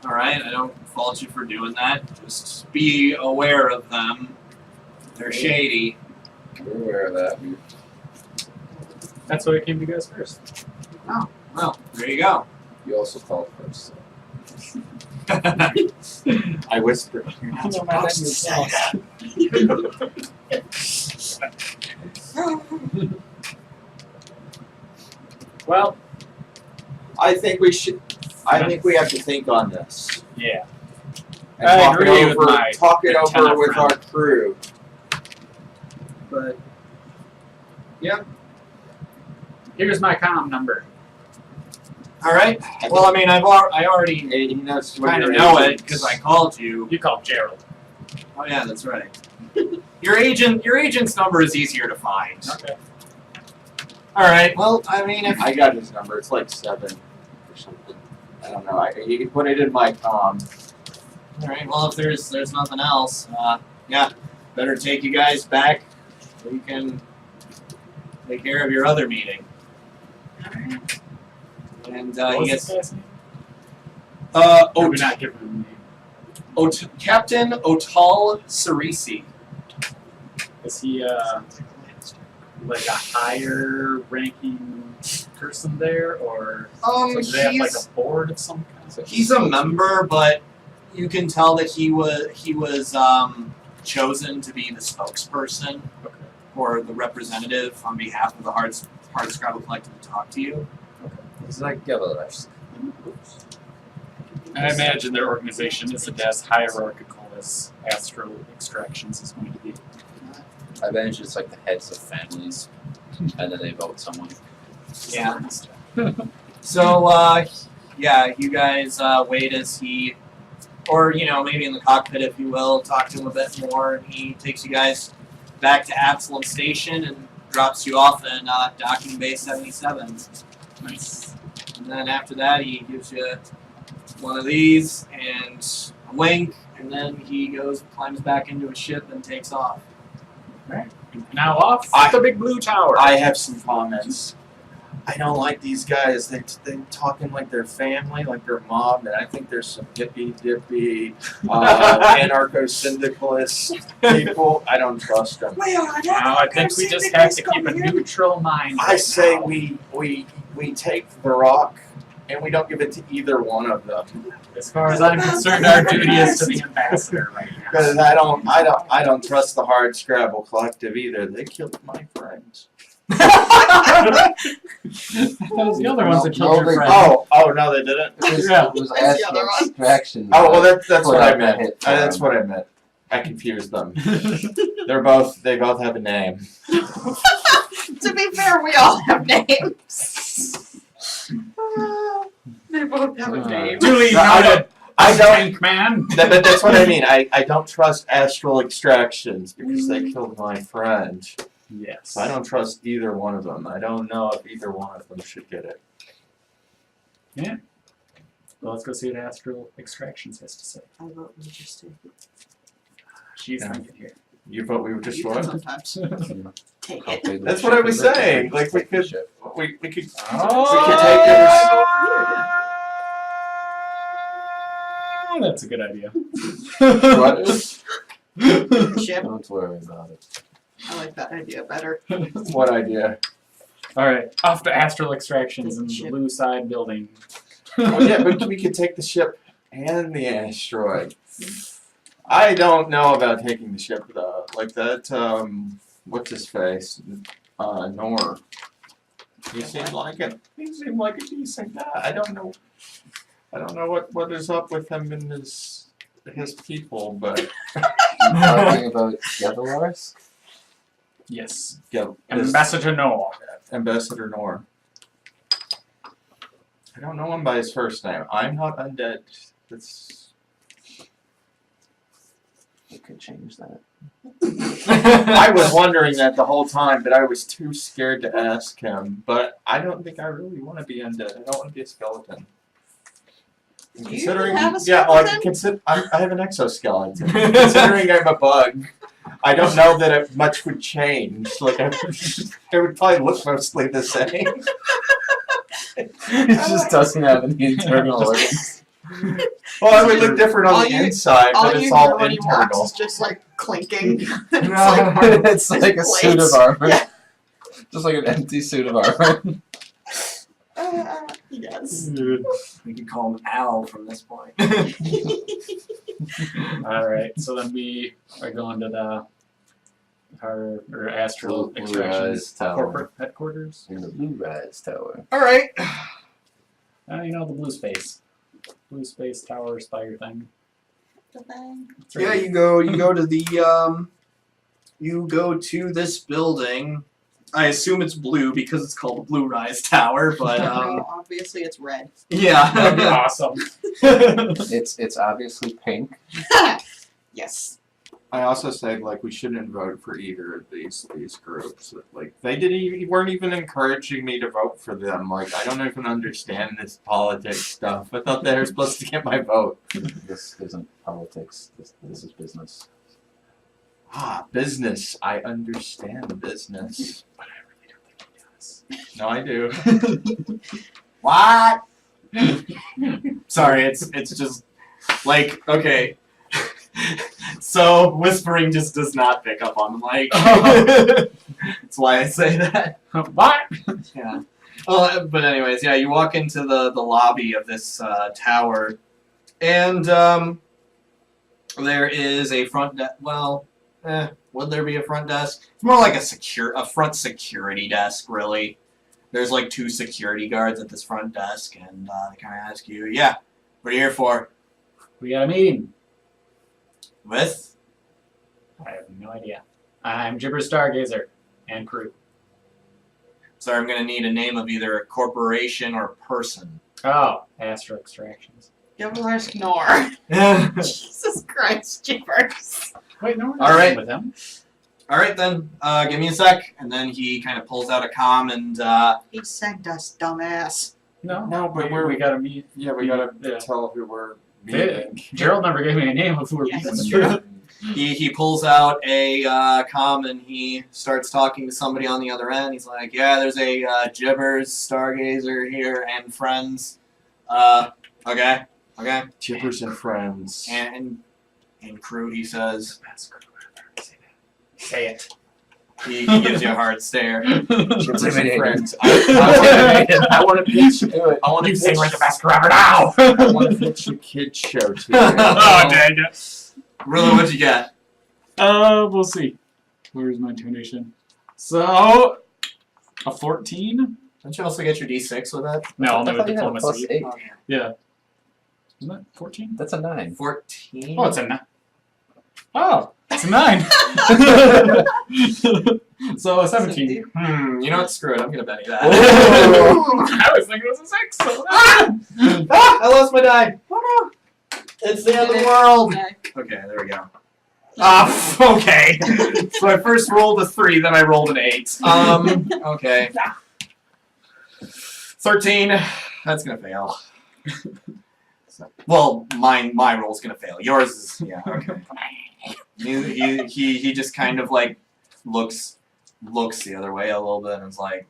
Alright, I don't fault you for doing that. Just be aware of them. They're shady. We're aware of that. That's why we came to you guys first. Well, there you go. You also called first. So. I whispered. You're not supposed to say that. Well, I think we should. I think we have to think on this yeah. and I talk agree it with over. my Talk it antenna over with friend. our crew. But Here's my comm number. alright. Well, I mean, I already He knows what kind of your know it agents- because I called you. You call Gerald. Oh yeah, that's right. Your agent's number is easier to find. Okay. Alright, well, I mean, if I got his number. It's like 7 or something. I don't know. You can put it in my comm. alright, well, if there's nothing else, yeah, better take you guys back so you can take care of your other meeting. And What he was gets this guy's name? oh, We're not giving him a name. Captain Otal Cerisi. Is he like a higher ranking person there, or so do they have like a board of some kind? He's a member, but you can tell that he was chosen to be the spokesperson Okay. or the representative on behalf of the Hardscrabble Collective to talk to you. He's like Gavelash. I imagine their organization isn't as hierarchical as Astral Extractions is going to be. I imagine it's like the heads of families, and then they vote someone. Yeah. So, yeah, you guys wait as he, or, maybe in the cockpit, if you will, talk to him a bit more, and he takes you guys back to Absalom Station and drops you off in Docking Bay 77. Nice. And then after that, he gives you one of these and a wink, and then he climbs back into a ship and takes off. Now off the big blue tower. I have some comments. I don't like these guys. They talking like they're family, like they're mob, and I think there's some hippy dippy anarcho-syndicalist people. I don't trust them. Now I think we just have to keep a neutral mind. I right say now. we take the rock and we don't give it to either one of them. As far as I'm concerned, our duty is to the ambassador right now. Because I don't trust the Hardscrabble Collective either. They killed my friends. That was the other ones that killed your friend. Oh no, they didn't. Yeah. It was That's the other Astral one. Extractions. Oh well, that's Put what out I meant. that hit That's farm. what I meant. I confused them. They both have a name. To be fair, we all have names. both have a name. Duly No, I noted. I don't. Tank man. But that's what I mean. I don't trust Astral Extractions because they killed my friend. Yes. So I don't trust either one of them. I don't know if either one of them should get it. Well, let's go see what Astral Extractions has to say. I vote we just take it. She's Yeah. thinking here. You vote we would You can destroy? sometimes take How it. big That's the what I ship was is, I saying, think like, we take the could- ship. We could. Oh. We could take it. Oh, that's a good idea. What? Ship. Don't worry about it. I like that idea better. What idea? All right, off to Astral Extractions in the Ship. blue side building. Well, yeah, but we could take the ship and the asteroid. I don't know about taking the ship though. Like that. What's his face? Nor. He seemed like it. He seemed like a decent guy. I don't know what is up with him and his people, but Talking about Gevelars? Yes. yeah, this Ambassador Noah. Ambassador Nor. I don't know him by his first name. I'm not undead. That's. We could change that. I was wondering that the whole time, but I was too scared to ask him. But I don't think I really want to be undead. I don't want to be a skeleton. And Do you have a yeah, like skeleton? I have an exoskeleton. Considering I'm a bug, I don't know that much would change. Like it would probably look mostly the same. It just doesn't have any internal organs. Well, it would look different on All the you- inside, All but you it's hear all when he walks internal. is just like clinking. It's like a suit of plates. armor. Yeah. Just like an empty suit of armor. Yes. We could call him Al from this point. All right, so then we are going to our Astral Blue Extractions Rise Tower. corporate headquarters. In the Blue Rise Tower. All right. You know, the blue space tower spire thing. It's Yeah, right you go to the you go to this building. I assume it's blue because it's called the Blue Rise Tower, but No, obviously it's red. That'd be yeah. awesome. It's obviously pink. Yes. I also said like we shouldn't vote for either of these groups. Like they weren't even encouraging me to vote for them. Like I don't even understand this politics stuff. I thought they were supposed to get my vote. This isn't politics. This is business. Ah, business. I understand business. But I really don't think he does. No, I do. What? Sorry, it's just like okay. So whispering just does not pick up on the mic. That's why I say that. What? Yeah. Well, but anyways, yeah, you walk into the lobby of this tower, and there is a front desk. Well, would there be a front desk? It's more like a front security desk, really. There's like 2 security guards at this front desk, and they kind of ask you, "Yeah, what are you here for?" We got a meeting. With? I have no idea. I'm Gibber Stargazer and crew. So I'm gonna need a name of either a corporation or person. Oh, Astral Extractions. Gavilar's Nor. Jesus Christ, Jibbers. Wait, no, we're All right. with him. All right then, give me a sec, and then he kind of pulls out a comm and He sent us, dumbass. No, No, but we got to meet. Yeah, we gotta Yeah. tell who we're meeting. Gerald never gave me a name of who we're Yeah, meeting. that's true. he pulls out a comm and he starts talking to somebody on the other end. He's like, "Yeah, there's a Gibbers Stargazer here and friends. Okay, Chippers and friends. and crew." He says. Say it. He gives you a hard stare. Chippers and Intimidating. friends. I want to pitch. I want to You pitch. sing like the best rapper now! I want to pitch a kid show to you. Oh, dang it. Really, what'd you get? We'll see. Where's my intonation? So, a 14? Don't you also get your D6 with that? No, I only with thought you had a diplomacy. +8. Yeah. Isn't that 14? That's a 9. 14. Oh, it's a 9. Oh! It's a 9. So a 17. You know what? Screw it. I'm gonna bet you that. I was thinking it was a 6. So I lost my die. Oh no! It's the end of the world. Okay, there we go. Okay. So I first rolled a 3, then I rolled an 8. Okay. 13. That's gonna fail. Well, my roll's gonna fail. Yours is okay. He just kind of like looks the other way a little bit and is like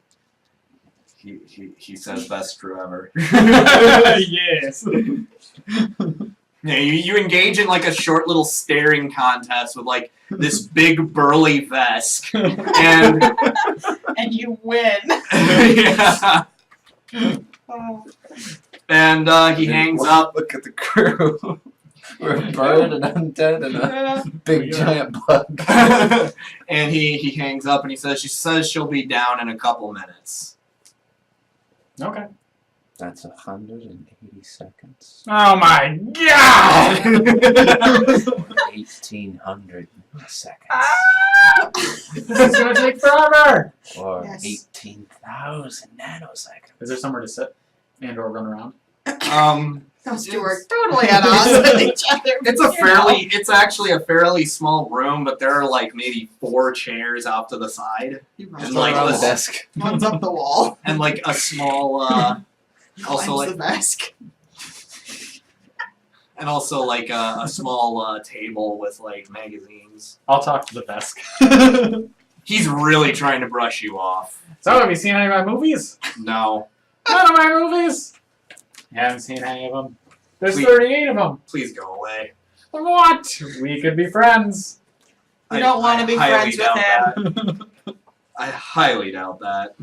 he says best crew ever. yes. Yeah, you engage in like a short little staring contest with like this big burly Vesk, and you win. yeah, Oh. and he hangs up. Look at the crew. We're a bird, an undead, and a big giant bug. And he hangs up and he says, she says she'll be down in a couple minutes. Okay. That's 180 seconds. Oh my god! 1,800 milliseconds. This is gonna take forever! Or Yes. 18,000 nanoseconds. Is there somewhere to sit and or run around? Those two are totally at odds with each other. It's actually a fairly small room, but there are like maybe 4 chairs off to the side. He And runs, like on the this- desk. runs up the wall. and like a small also climbs like the desk. and also like a small table with like magazines. I'll talk to the desk. He's really trying to brush you off. So, have you seen any of my movies? No, None of my movies! You haven't seen any of them. There's Please. 38 of them. please go away. What? We could be friends. You don't want to be highly friends with doubt him. that. I highly doubt that.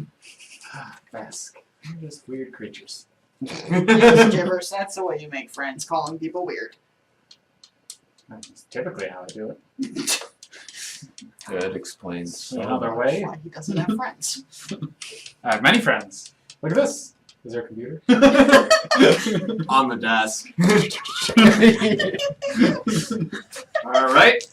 Vesk. They're just weird creatures. Gibbers, that's the way you make friends, calling people weird. That's typically how I do it. Good explains. Another way. Why he doesn't have friends. I have many friends. Look at this. Is there a computer? On the desk. All right.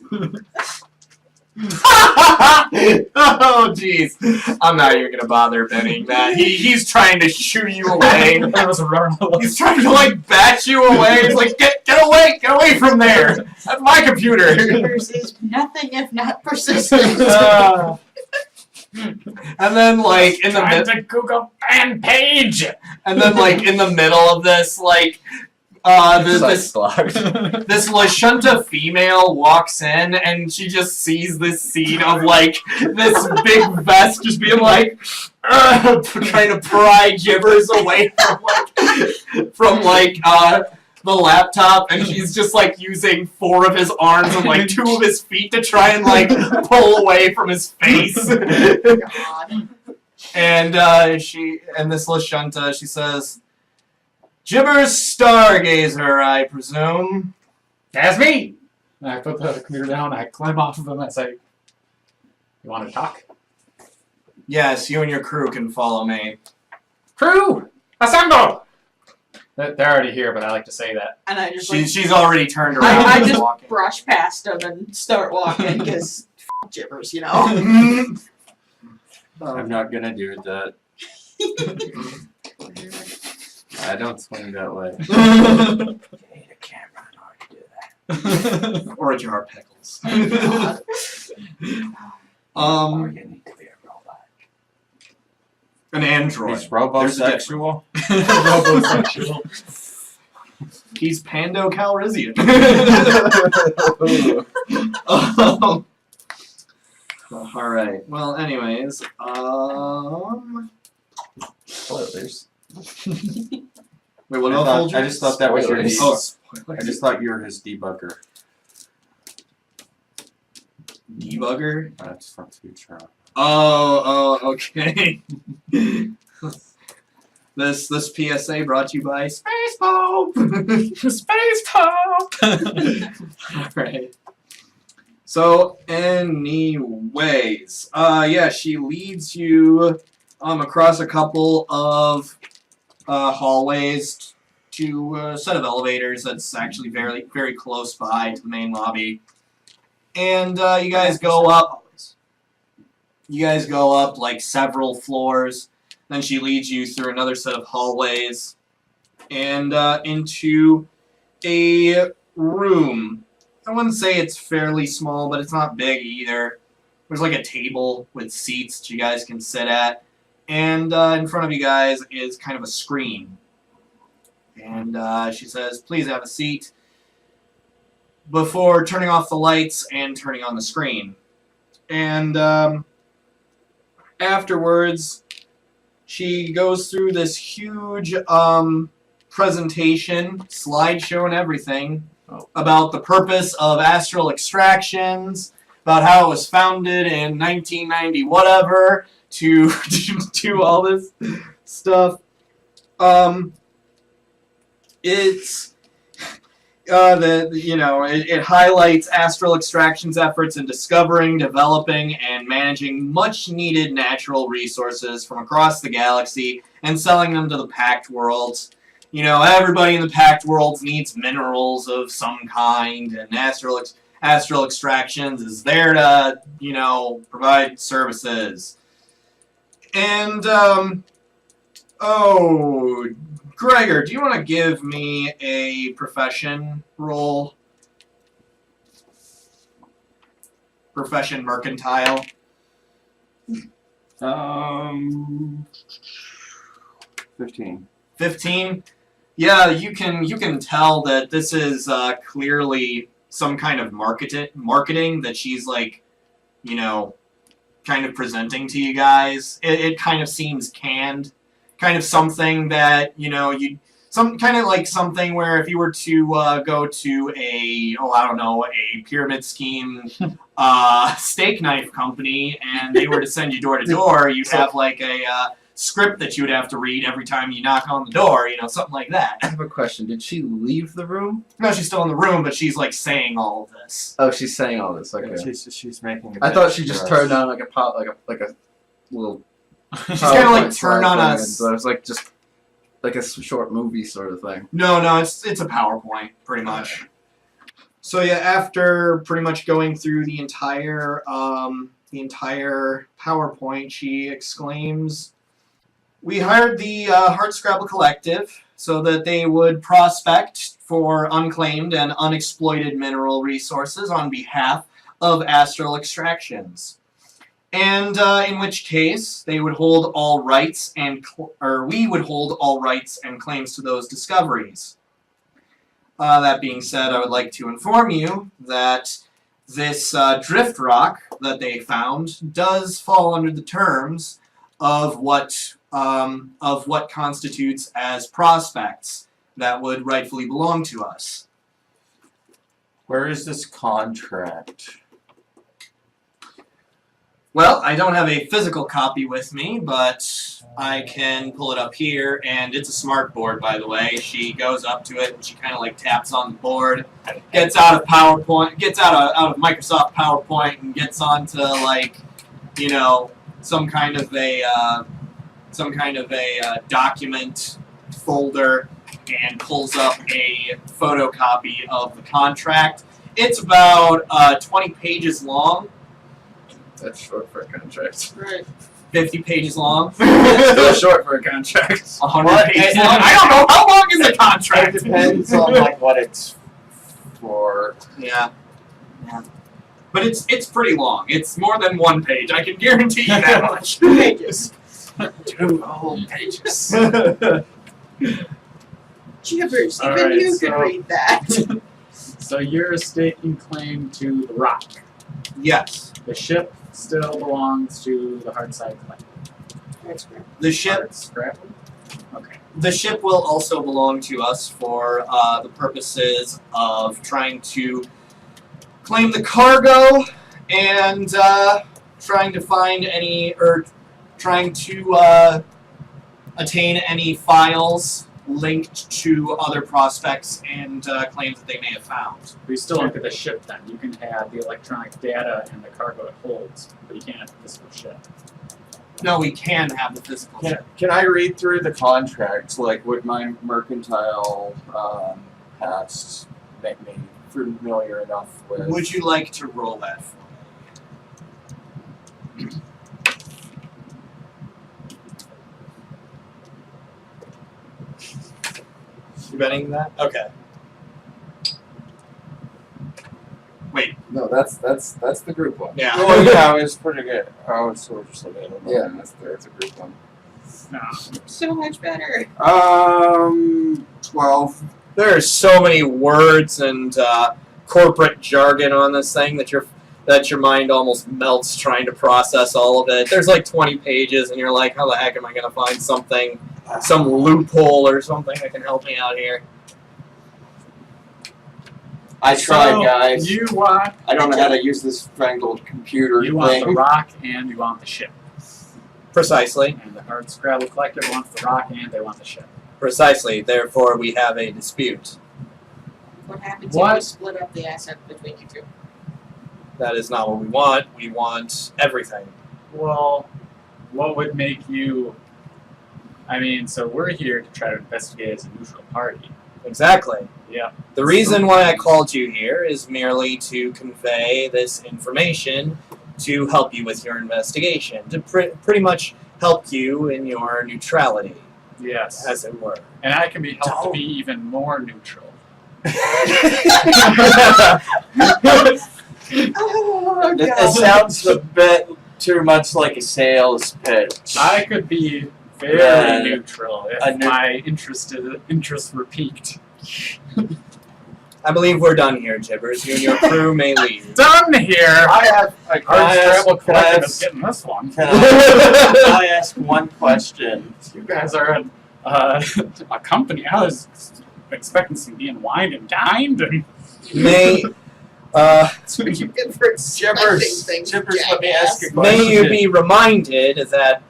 Oh jeez, I'm not even gonna bother betting that. He's trying to shoo you away. That was a rubber bullet. He's trying to like bat you away. He's like, get away from there. That's my computer. Gibbers is nothing if not persistent. And then like in the Time to Google fan page. and then like in the middle of this like this Lashunta female walks in and she just sees this scene of like this big Vesk just being like trying to pry Gibbers away from the laptop, and she's just like using 4 of his arms and like 2 of his feet to try and like pull away from his face. God. And this Lashunta, she says, Gibbers Stargazer, I presume. That's me. And I put the computer down. I climb off of him. I say, "You want to talk?" Yes, you and your crew can follow me. Crew, assemble! They're already here, but I like to say that. And I just She's already turned around I and just walking. brush past him and start walking because Gibbers, you know. I'm not gonna do that. I don't swing that way. You need a camera in order to do that. Or a jar of pickles. Or you need to be a robot. An android. He's robosexual. Robosexual. He's Pando Calrissian. Alright. Well, anyways, Spoilers. Wait, what I else? just thought that was your. Spoilers. I just thought you were his debugger. Debugger? That's from Future. Oh, okay. This PSA brought to you by Space Pope. Space Pope. Alright. So, anyways, yeah, she leads you across a couple of hallways to a set of elevators that's actually very, very close by to the main lobby. And you guys go up. You guys go up like several floors. Then she leads you through another set of hallways and into a room. I wouldn't say it's fairly small, but it's not big either. There's like a table with seats that you guys can sit at. And in front of you guys is kind of a screen. And she says, please have a seat before turning off the lights and turning on the screen. And afterwards, she goes through this huge presentation, slideshow and everything, about the purpose of Astral Extractions, about how it was founded in 1990 whatever, to do all this stuff. It's it highlights Astral Extractions efforts in discovering, developing, and managing much-needed natural resources from across the galaxy and selling them to the Pact Worlds. You know, everybody in the Pact Worlds needs minerals of some kind, and Astral Extractions is there to, provide services. And, Gregor, do you want to give me a profession roll? Profession mercantile. 15. 15? Yeah, you can tell that this is clearly some kind of marketing that she's like, kind of presenting to you guys. It kind of seems canned. Kind of something that, something where if you were to go to a pyramid scheme steak knife company and they were to send you door to door, you'd have like a script that you would have to read every time you knock on the door, something like that. I have a question. Did she leave the room? No, she's still in the room, but she's like saying all of this. Oh, she's saying all this. Okay. She's making. I thought she just turned on like a little. She's kind of like turned on us. So it was like just like a short movie sort of thing. No, it's a PowerPoint pretty much. So yeah, after pretty much going through the entire PowerPoint, she exclaims, "We hired the Hardscrabble Collective so that they would prospect for unclaimed and unexploited mineral resources on behalf of Astral Extractions. And in which case, they would hold all rights we would hold all rights and claims to those discoveries. That being said, I would like to inform you that this drift rock that they found does fall under the terms of what constitutes as prospects that would rightfully belong to us." Where is this contract? Well, I don't have a physical copy with me, but I can pull it up here, and it's a smart board, by the way. She goes up to it, and she kind of like taps on the board, gets out of Microsoft PowerPoint, and gets onto some kind of a document folder, and pulls up a photocopy of the contract. It's about 20 pages long. That's short for a contract. Right. 50 pages long. Still short for a contract. 100 pages long. I don't know. How long is the contract? It depends on what it's for. Yeah. But it's pretty long. It's more than one page. I can guarantee you that much. Pages. 2 whole pages. Jibbers, All even right, you could so- read that. So you're staking claim to the rock. Yes. The ship still belongs to the Hardside Collective. The ship Hardscrabble? Okay. The ship will also belong to us for the purposes of trying to claim the cargo and trying to find any, or trying to attain any files linked to other prospects and claims that they may have found. We still look at the ship then. You can have the electronic data and the cargo it holds, but you can't have the physical ship. No, we can have the physical ship. Can I read through the contracts? Like, would my mercantile past make me familiar enough with. Would you like to roll that for me? You betting that? Okay. Wait. No, that's the group one. Yeah. Oh yeah, it was pretty good. Oh, it's so just available. Yeah, that's a group one. No. So much better. 12. There are so many words and corporate jargon on this thing that your mind almost melts trying to process all of it. There's like 20 pages, and you're like, how the heck am I going to find something, some loophole or something that can help me out here? I tried, So, guys. You want I don't know how to use this fangled computer you want the thing. rock and you want the ship. Precisely. And the Hardscrabble Collective wants the rock and they want the ship. Precisely. Therefore, we have a dispute. What happens What? if we split up the asset between you two? That is not what we want. We want everything. Well, what would make you... I mean, so we're here to try to investigate as a neutral party. Exactly. Yeah. The reason why I called you here is merely to convey this information to help you with your investigation, to pretty much help you in your neutrality, Yes. as it were. And I can be helped to be even more neutral. Oh, It sounds a bit too much like a sales pitch. I could be very Yeah. neutral if A neu- my interests were piqued. I believe we're done here, Jibbers. You and your crew may leave. Done here! I have. Can I ask- Hardscrabble can I Collective is ask- getting this one. can I ask one question? You guys are a company. I was expecting some being wined and dined and May, That's what you get for expecting Jibbers, things, let me ask a jackass. question. may you be reminded that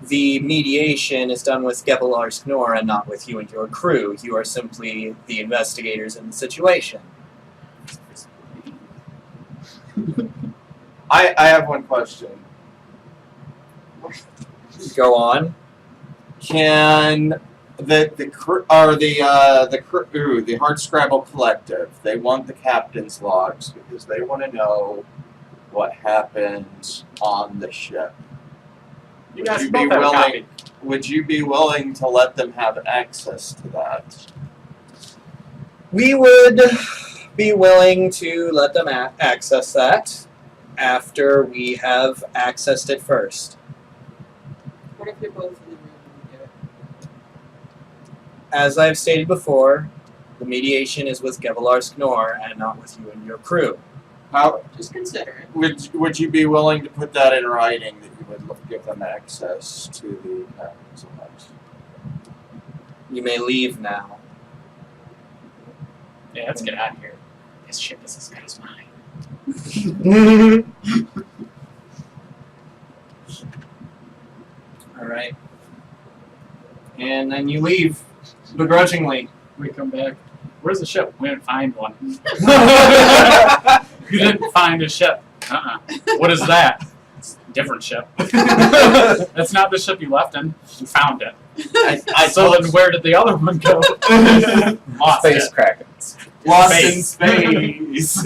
the mediation is done with Gevelar Sknor and not with you and your crew. You are simply the investigators in the situation. I have one question. Go on. Can the Hardscrabble Collective, they want the captain's logs because they want to know what happened on the ship. you Would guys you both be have a willing? copy. Would you be willing to let them have access to that? We would be willing to let them access that after we have accessed it first. What if you're both in the room and we do it? As I've stated before, the mediation is with Gevelar Sknor and not with you and your crew. How Just consider it. would you be willing to put that in writing that you would give them access to the captain's logs? You may leave now. Yeah, let's get out of here. This ship is as good as mine. Alright. And then you leave, begrudgingly. We come back. Where's the ship? We didn't find one. We didn't find a ship. What is that? It's a different ship. That's not the ship you left in. You found it. So then where did the other one go? Lost Space it. Kraken. Lost in space.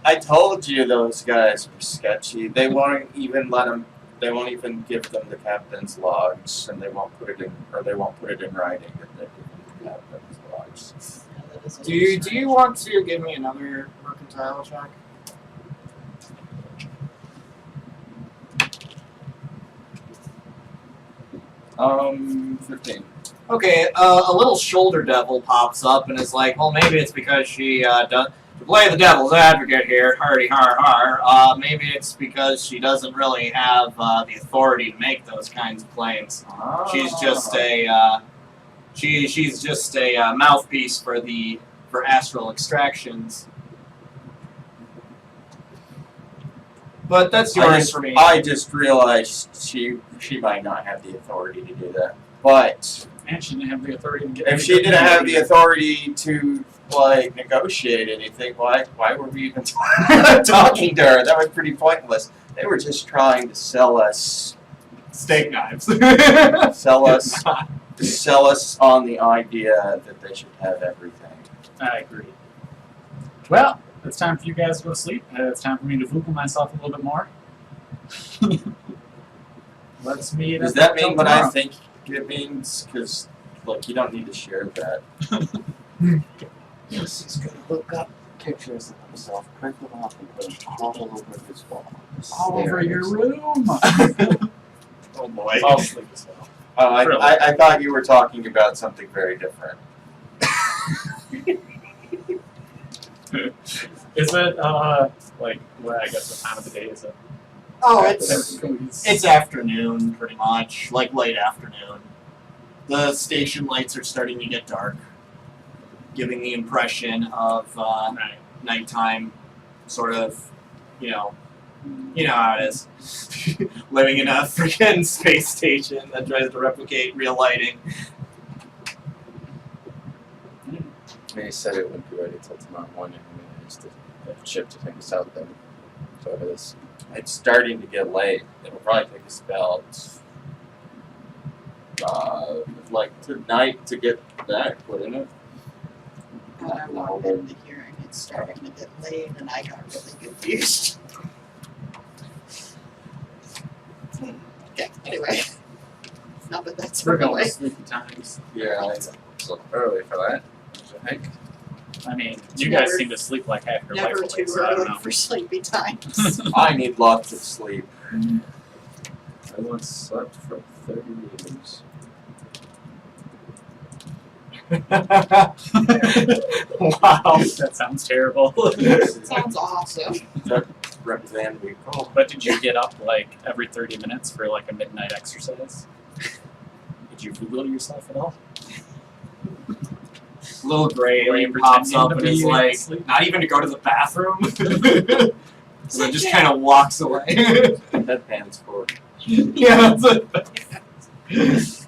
I told you those guys were sketchy. They won't even let them. They won't even give them the captain's logs, and they won't put it in writing that they give them the captain's logs. Yeah, that is a Do little you want to give me another mercantile check? Um, 15. Okay, a little shoulder devil pops up and is like, well, maybe it's because she does. To play the devil's advocate here, hardy har har, maybe it's because she doesn't really have the authority to make those kinds of claims. She's just a she's just a mouthpiece for Astral Extractions. But that's your information. I just realized she might not have the authority to do that. But And she didn't have the authority to get if she didn't have the authority to like negotiate anything, why were we even talking to her? That was pretty pointless. They were just trying to sell us steak knives. sell us on the idea that they should have everything. I agree. Well, it's time for you guys to go to sleep. It's time for me to vocal myself a little bit more. Let's meet. Does up that till mean what tomorrow. I think it means? Because, like, you don't need to share that. Yes, he's gonna look up pictures of himself, print them off, and put them all over his wall. All over your room. Oh boy. I'll sleep as well. Oh, I thought you were talking about something very different. Is it like what I guess what time of the day is it? Oh, it's afternoon, pretty much, like late afternoon. The station lights are starting to get dark, giving the impression of nighttime, sort of, you know how it is. Living in a freaking space station that tries to replicate real lighting. He said it wouldn't be ready till tomorrow morning. I mean, it's the ship to take us out there. So it is. It's starting to get late. It'll probably take us about like tonight to get back, wouldn't it? When I walked into hearing it's starting to get late, and I got really confused. Okay, anyway. Not that that's We're far going away. to sleepy times. Yeah. It's a little early for that, don't you think? I mean, you guys seem to sleep like half your life Never away, too so I don't early know. for sleepy times. I need lots of sleep. I once slept for 30 years. Wow, that sounds terrible. Sounds awesome. Representative Nicole. But did you get up like every 30 minutes for like a midnight exercise? Did you Google yourself at all? Little gray Were you alien pops pretending up to and be is like, asleep? not even to go to the bathroom. So it just kind of walks away. Headbands for. Yeah, that's it.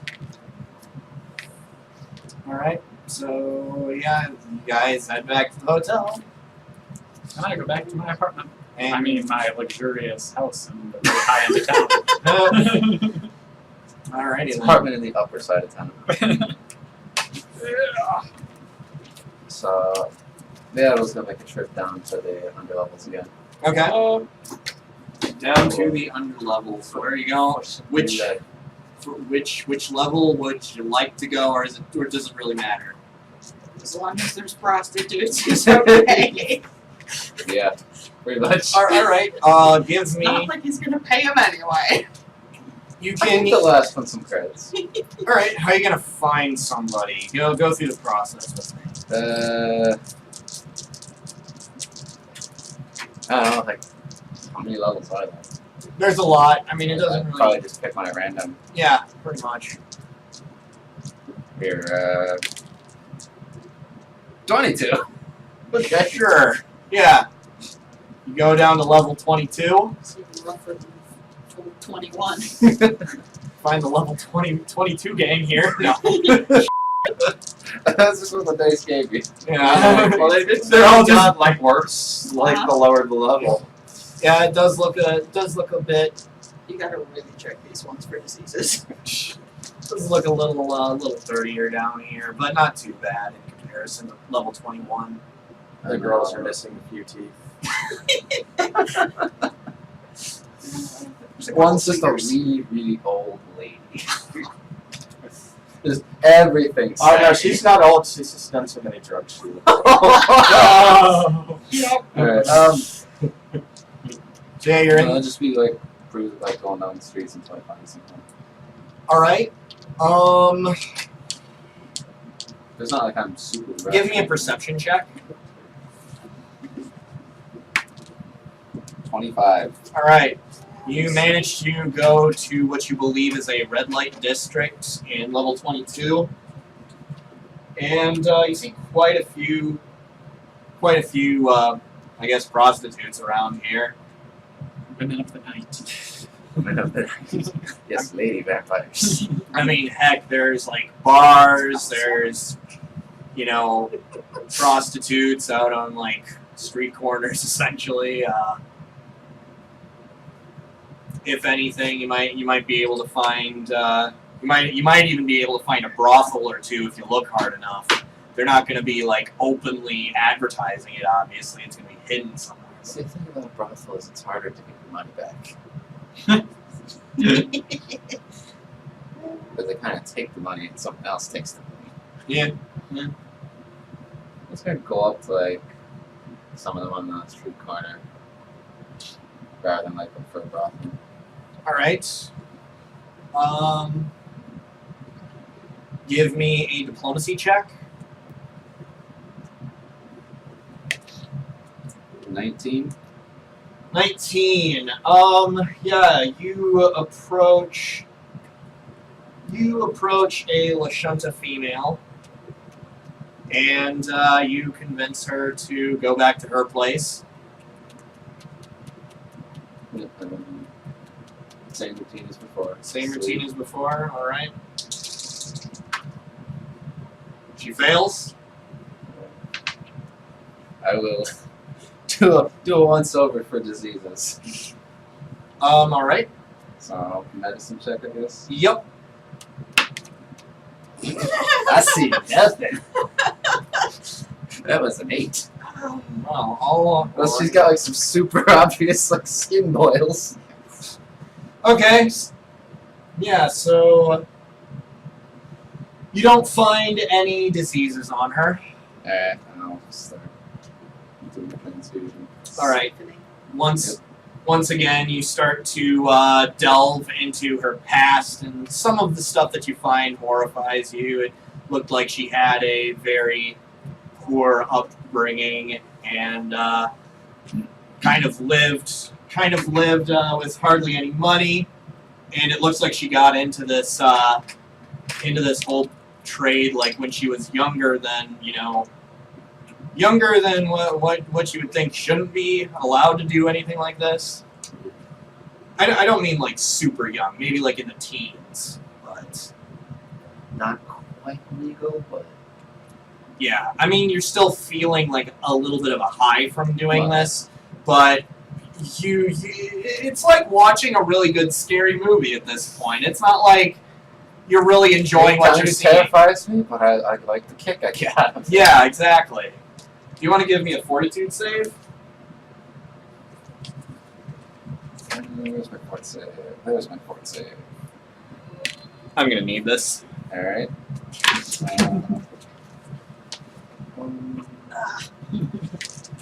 Alright, so yeah, you guys head back to the hotel. And I go back to my apartment. And I mean, my luxurious house in the really high end of town. alrighty It's then. apartment in the upper side of town. So, yeah, I was gonna make a trip down to the underlevels again. Okay. Down to the underlevels. Where are you going? Which for which level would you like to go, or does it really matter? As long as there's prostitutes, it's okay. Yeah, pretty much. Alright, give me. Not like he's gonna pay him anyway. You I can. need the last one some credits. Alright, how are you gonna find somebody? Go through the process with me. I don't know, like, how many levels are there? There's a lot. I mean, it doesn't I'd really. probably just pick one at random. Yeah, pretty much. Here, 22. Okay, sure. Yeah. You go down to level 22. So you run for 21. Find the level 22 gang here. No. That's just what the dice gave me. Yeah. Well, they're They're all all just. not like worse, like the lower the level. Yeah, it does look a bit. You gotta really check these ones for diseases. Does look a little dirtier down here, but not too bad in comparison to level 21. The girls are missing a few teeth. One's just a really, really old lady. Just everything. Oh no, saggy. she's not old. She's just done so many drugs. Alright, Jay, you're in. I'll just be like, going down the streets until I find something. Alright. It's not like I'm super. Give me a perception check. 25. Alright. You managed to go to what you believe is a red light district in level 22. And you see quite a few, I guess, prostitutes around here. Women of the night. Yes, lady vampires. I mean, heck, there's like bars, there's, prostitutes out on like street corners essentially. If anything, you might be able to find you might even be able to find a brothel or two if you look hard enough. they're not going to be like openly advertising it. Obviously, it's going to be hidden somewhere. See, the thing about a brothel is it's harder to get your money back. But they kind of take the money and someone else takes the money. Yeah. I'm just gonna go up to like some of them on the street corner rather than like look for a brothel. All right. Give me a diplomacy check. 19. 19. Yeah, you approach a Lashunta female, and you convince her to go back to her place. Yeah, same routine as before. Same routine as before. All right. She fails. I will do a once over for diseases. All right. So medicine check, I guess. Yep. I see nothing. That was an 8. Well, Well, she's got like some super obvious like skin boils. okay. Yeah. So you don't find any diseases on her. I'll start doing the transfusion. All right. Once again, you start to delve into her past, and some of the stuff that you find horrifies you. It looked like she had a very poor upbringing, and kind of lived with hardly any money. And it looks like she got into this whole trade like when she was younger than what you would think shouldn't be allowed to do anything like this. I don't mean like super young, maybe like in the teens, but Not quite legal, but yeah, I mean you're still feeling like a little bit of a high from doing Right. this, but it's like watching a really good scary movie at this point. It's not like you're really enjoying what you're it seeing. terrifies me, but I like the kick I get out of it. Yeah, exactly. Do you want to give me a fortitude save? Where's my fort save? There's my fort save. I'm gonna need this. Alright.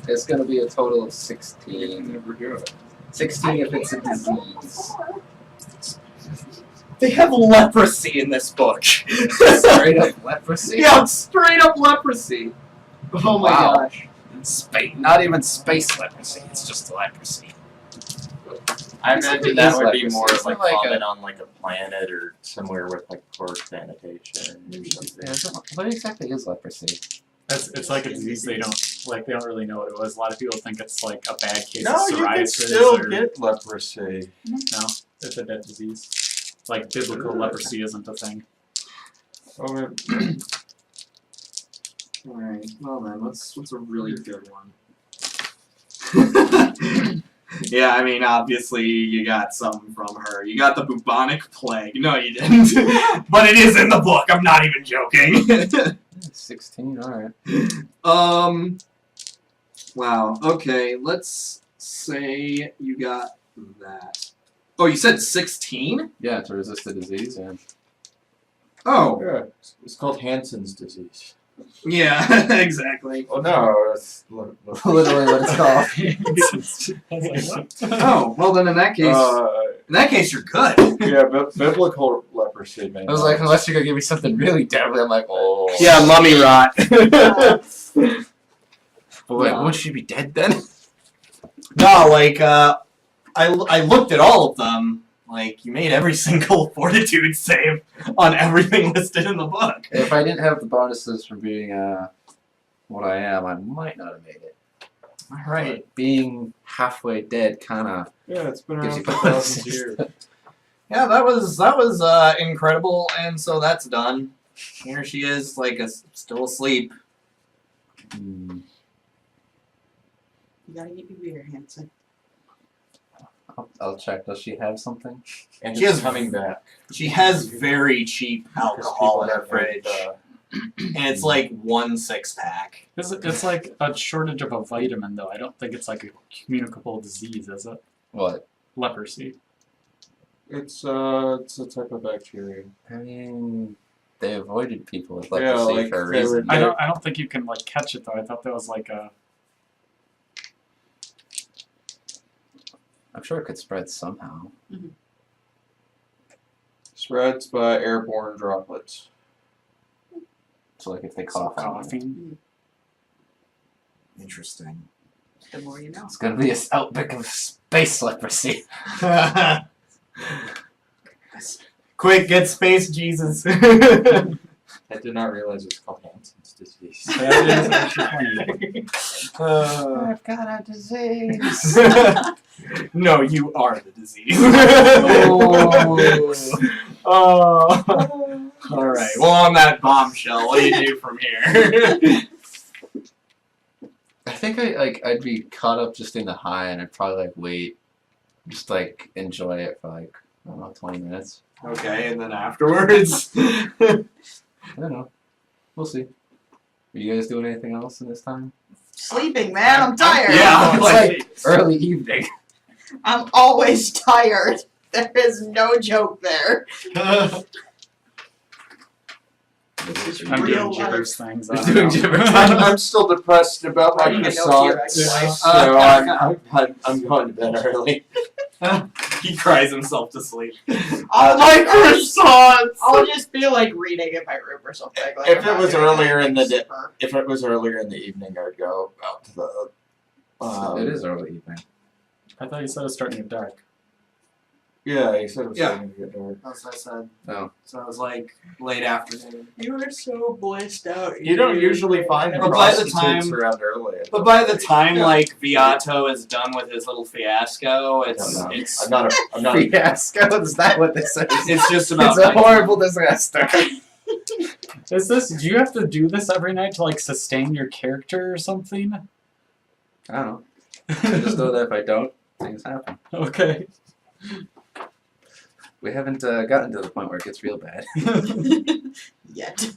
It's gonna be a total of 16. 16 if it's a disease. They have leprosy in this book. Straight up leprosy? Yeah, straight up leprosy. Oh my Wow. gosh. Not even space leprosy, it's just leprosy. I It's like imagine it that is would be leprosy. more It's like not like common on like a planet or somewhere with like poor sanitation or something. What exactly is leprosy? It's like a disease they don't really know what it was. A lot of people think it's like a bad case No, of you can psoriasis still or get leprosy. no, it's a dead disease. Like biblical leprosy isn't a thing. Oh, Alright, well then, what's a really good one? Yeah, I mean, obviously you got something from her. You got the bubonic plague. No, you didn't. But it is in the book. I'm not even joking. 16, alright. Wow. Okay, let's say you got that. Oh, you said 16? Yeah, to resist the disease, yeah. Oh, yeah. It's called Hansen's disease. yeah, exactly. Oh no, it's Literally what it's called. I was like, what? Oh, well then in that case you're good. yeah, biblical leprosy, man. I was like, unless you're gonna give me something really deadly, I'm like, oh. Yeah, mummy rot. But wait, won't she be dead then? No, like, I looked at all of them. Like, you made every single fortitude save on everything listed in the book. If I didn't have the bonuses for being what I am, I might not have made it. Alright. But being halfway dead kinda Yeah, it's been gives around you for thousands of years. Yeah, that was incredible, and so that's done. Here she is, like, still asleep. Hmm. You gotta get your beer, Hanson. I'll check. Does she have something? And She it's has- coming back. She has very cheap alcohol in her Because people fridge. have, and it's like 1 6-pack. It's like a shortage of a vitamin, though. I don't think it's like a communicable disease, is it? What? Leprosy. It's a type of bacteria. I mean, they avoided people with Yeah, leprosy like, for a they were- reason. I don't think you can like catch it though. I thought that was like a. I'm sure it could spread somehow. Spreads by airborne droplets. So like if they So cough on you. coughing. Interesting. The more you know. It's gonna be an outbreak of space leprosy. Quick, get Space Jesus. I did not realize it was called Hansen's disease. That is actually funny. I've got a disease. No, you are the disease. Oh. All right. Well, on that bombshell, what do you do from here? I think I'd be caught up just in the high, and I'd probably like wait, just like enjoy it for like I don't know 20 minutes. Okay, and then afterwards. I don't know. We'll see. Are you guys doing anything else in this time? Sleeping, man. I'm tired. Yeah. It's like early evening. I'm always tired. There is no joke there. This is I'm real doing gibbers life. things. You're I don't doing know. gibberish. I'm still depressed about my I don't even know if you're croissants, actually- so I'm going to bed early. He cries himself to sleep. I'll, My croissants! I'll just be like reading in my room or something. Like, If I'm it not was doing earlier in anything the day- super. If it was earlier in the evening, I'd go out to the. It is early evening. I thought you said it was starting to get dark. Yeah, he said it was Yeah. starting to get dark. That's what I said. Oh. So it was like late afternoon. You were so blissed out. You don't usually find the But by the prostitutes time- around early. But by the time like Viato is done with his little fiasco, I'm it's not. I'm not. Fiasco? Is that what this is? it's just about It's a horrible disaster. Is this? Do you have to do this every night to like sustain your character or something? I don't know. I just know that if I don't, things happen. Okay. We haven't gotten to the point where it gets real bad. Yet.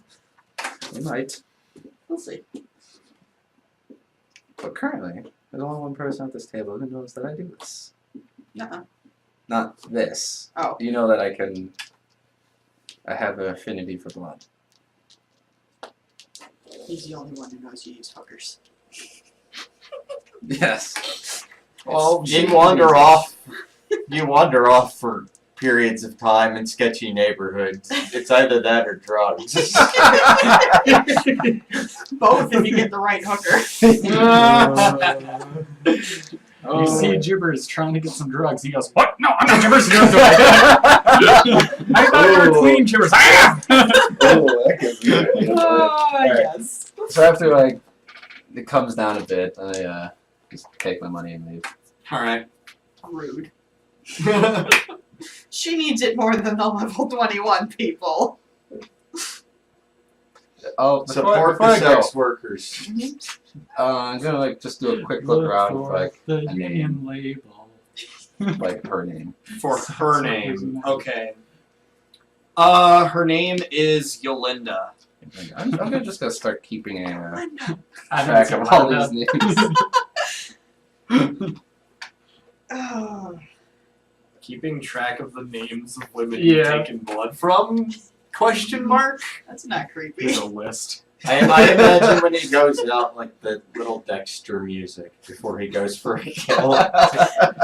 We might. We'll see. But currently, there's only one person at this table who knows that I do this. Nuh-uh. Not this. Oh. You know that I have an affinity for blood. He's the only one who knows you use hookers. Yes. Well, you wander off. You wander off for periods of time in sketchy neighborhoods. It's either that or drugs. Both if you get the right hooker. You see Gibbers trying to get some drugs. He goes, "What? No, I'm not Gibbers. You don't do it." I thought you were clean Gibbers. Ah! Oh, that gets good. Yes. So after it comes down a bit, I just take my money and leave. Alright. Rude. She needs it more than the level 21 people. Oh, Support before the I go, sex workers. I'm gonna just do a quick look around for the a name. union label. her name. For her name. Okay. Her name is Yolinda. I'm gonna just gonna start keeping a I track don't of see all why these not. names. Oh. Keeping track of the names of women you've Yeah. taken blood from? Question mark? That's not creepy. There's a list. I imagine when he goes out, like the little Dexter music before he goes for a kill.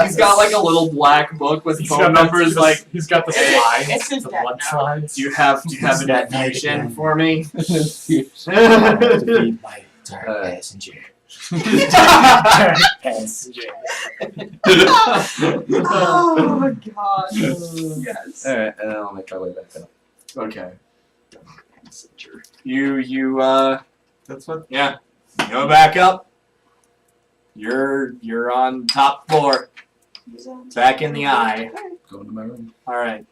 He's got like a little black book with He's phone got numbers the, like, he's got the It's slides, his the deck blood now. slides. do you have That an night infusion again. for me? I have to feed my dark passenger. Oh my god. Yes. Alright, and then I'll make my way back up. Okay. Passenger. You That's what. yeah. Go back up. You're on top floor. Back in the eye. Go into my room. Alright.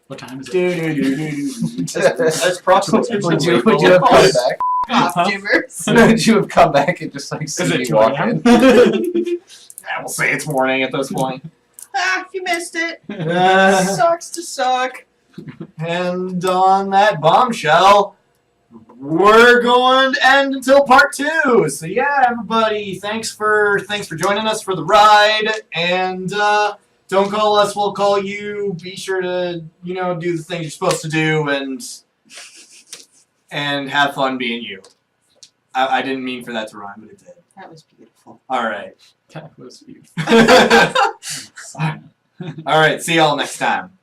What time is it? That's prostitutes. Would you have come back? Costumers. Would you have come back and just like see Is it me 2 walk a.m.? in? Yeah, we'll say it's morning at this point. Ah, you missed it. Uh, Sucks to suck. and on that bombshell, we're going to end until part 2. So yeah, everybody, thanks for joining us for the ride. And don't call us, we'll call you. Be sure to do the things you're supposed to do and have fun being you. I didn't mean for that to rhyme, but it did. That was beautiful. All right. That was beautiful. All right. See y'all next time.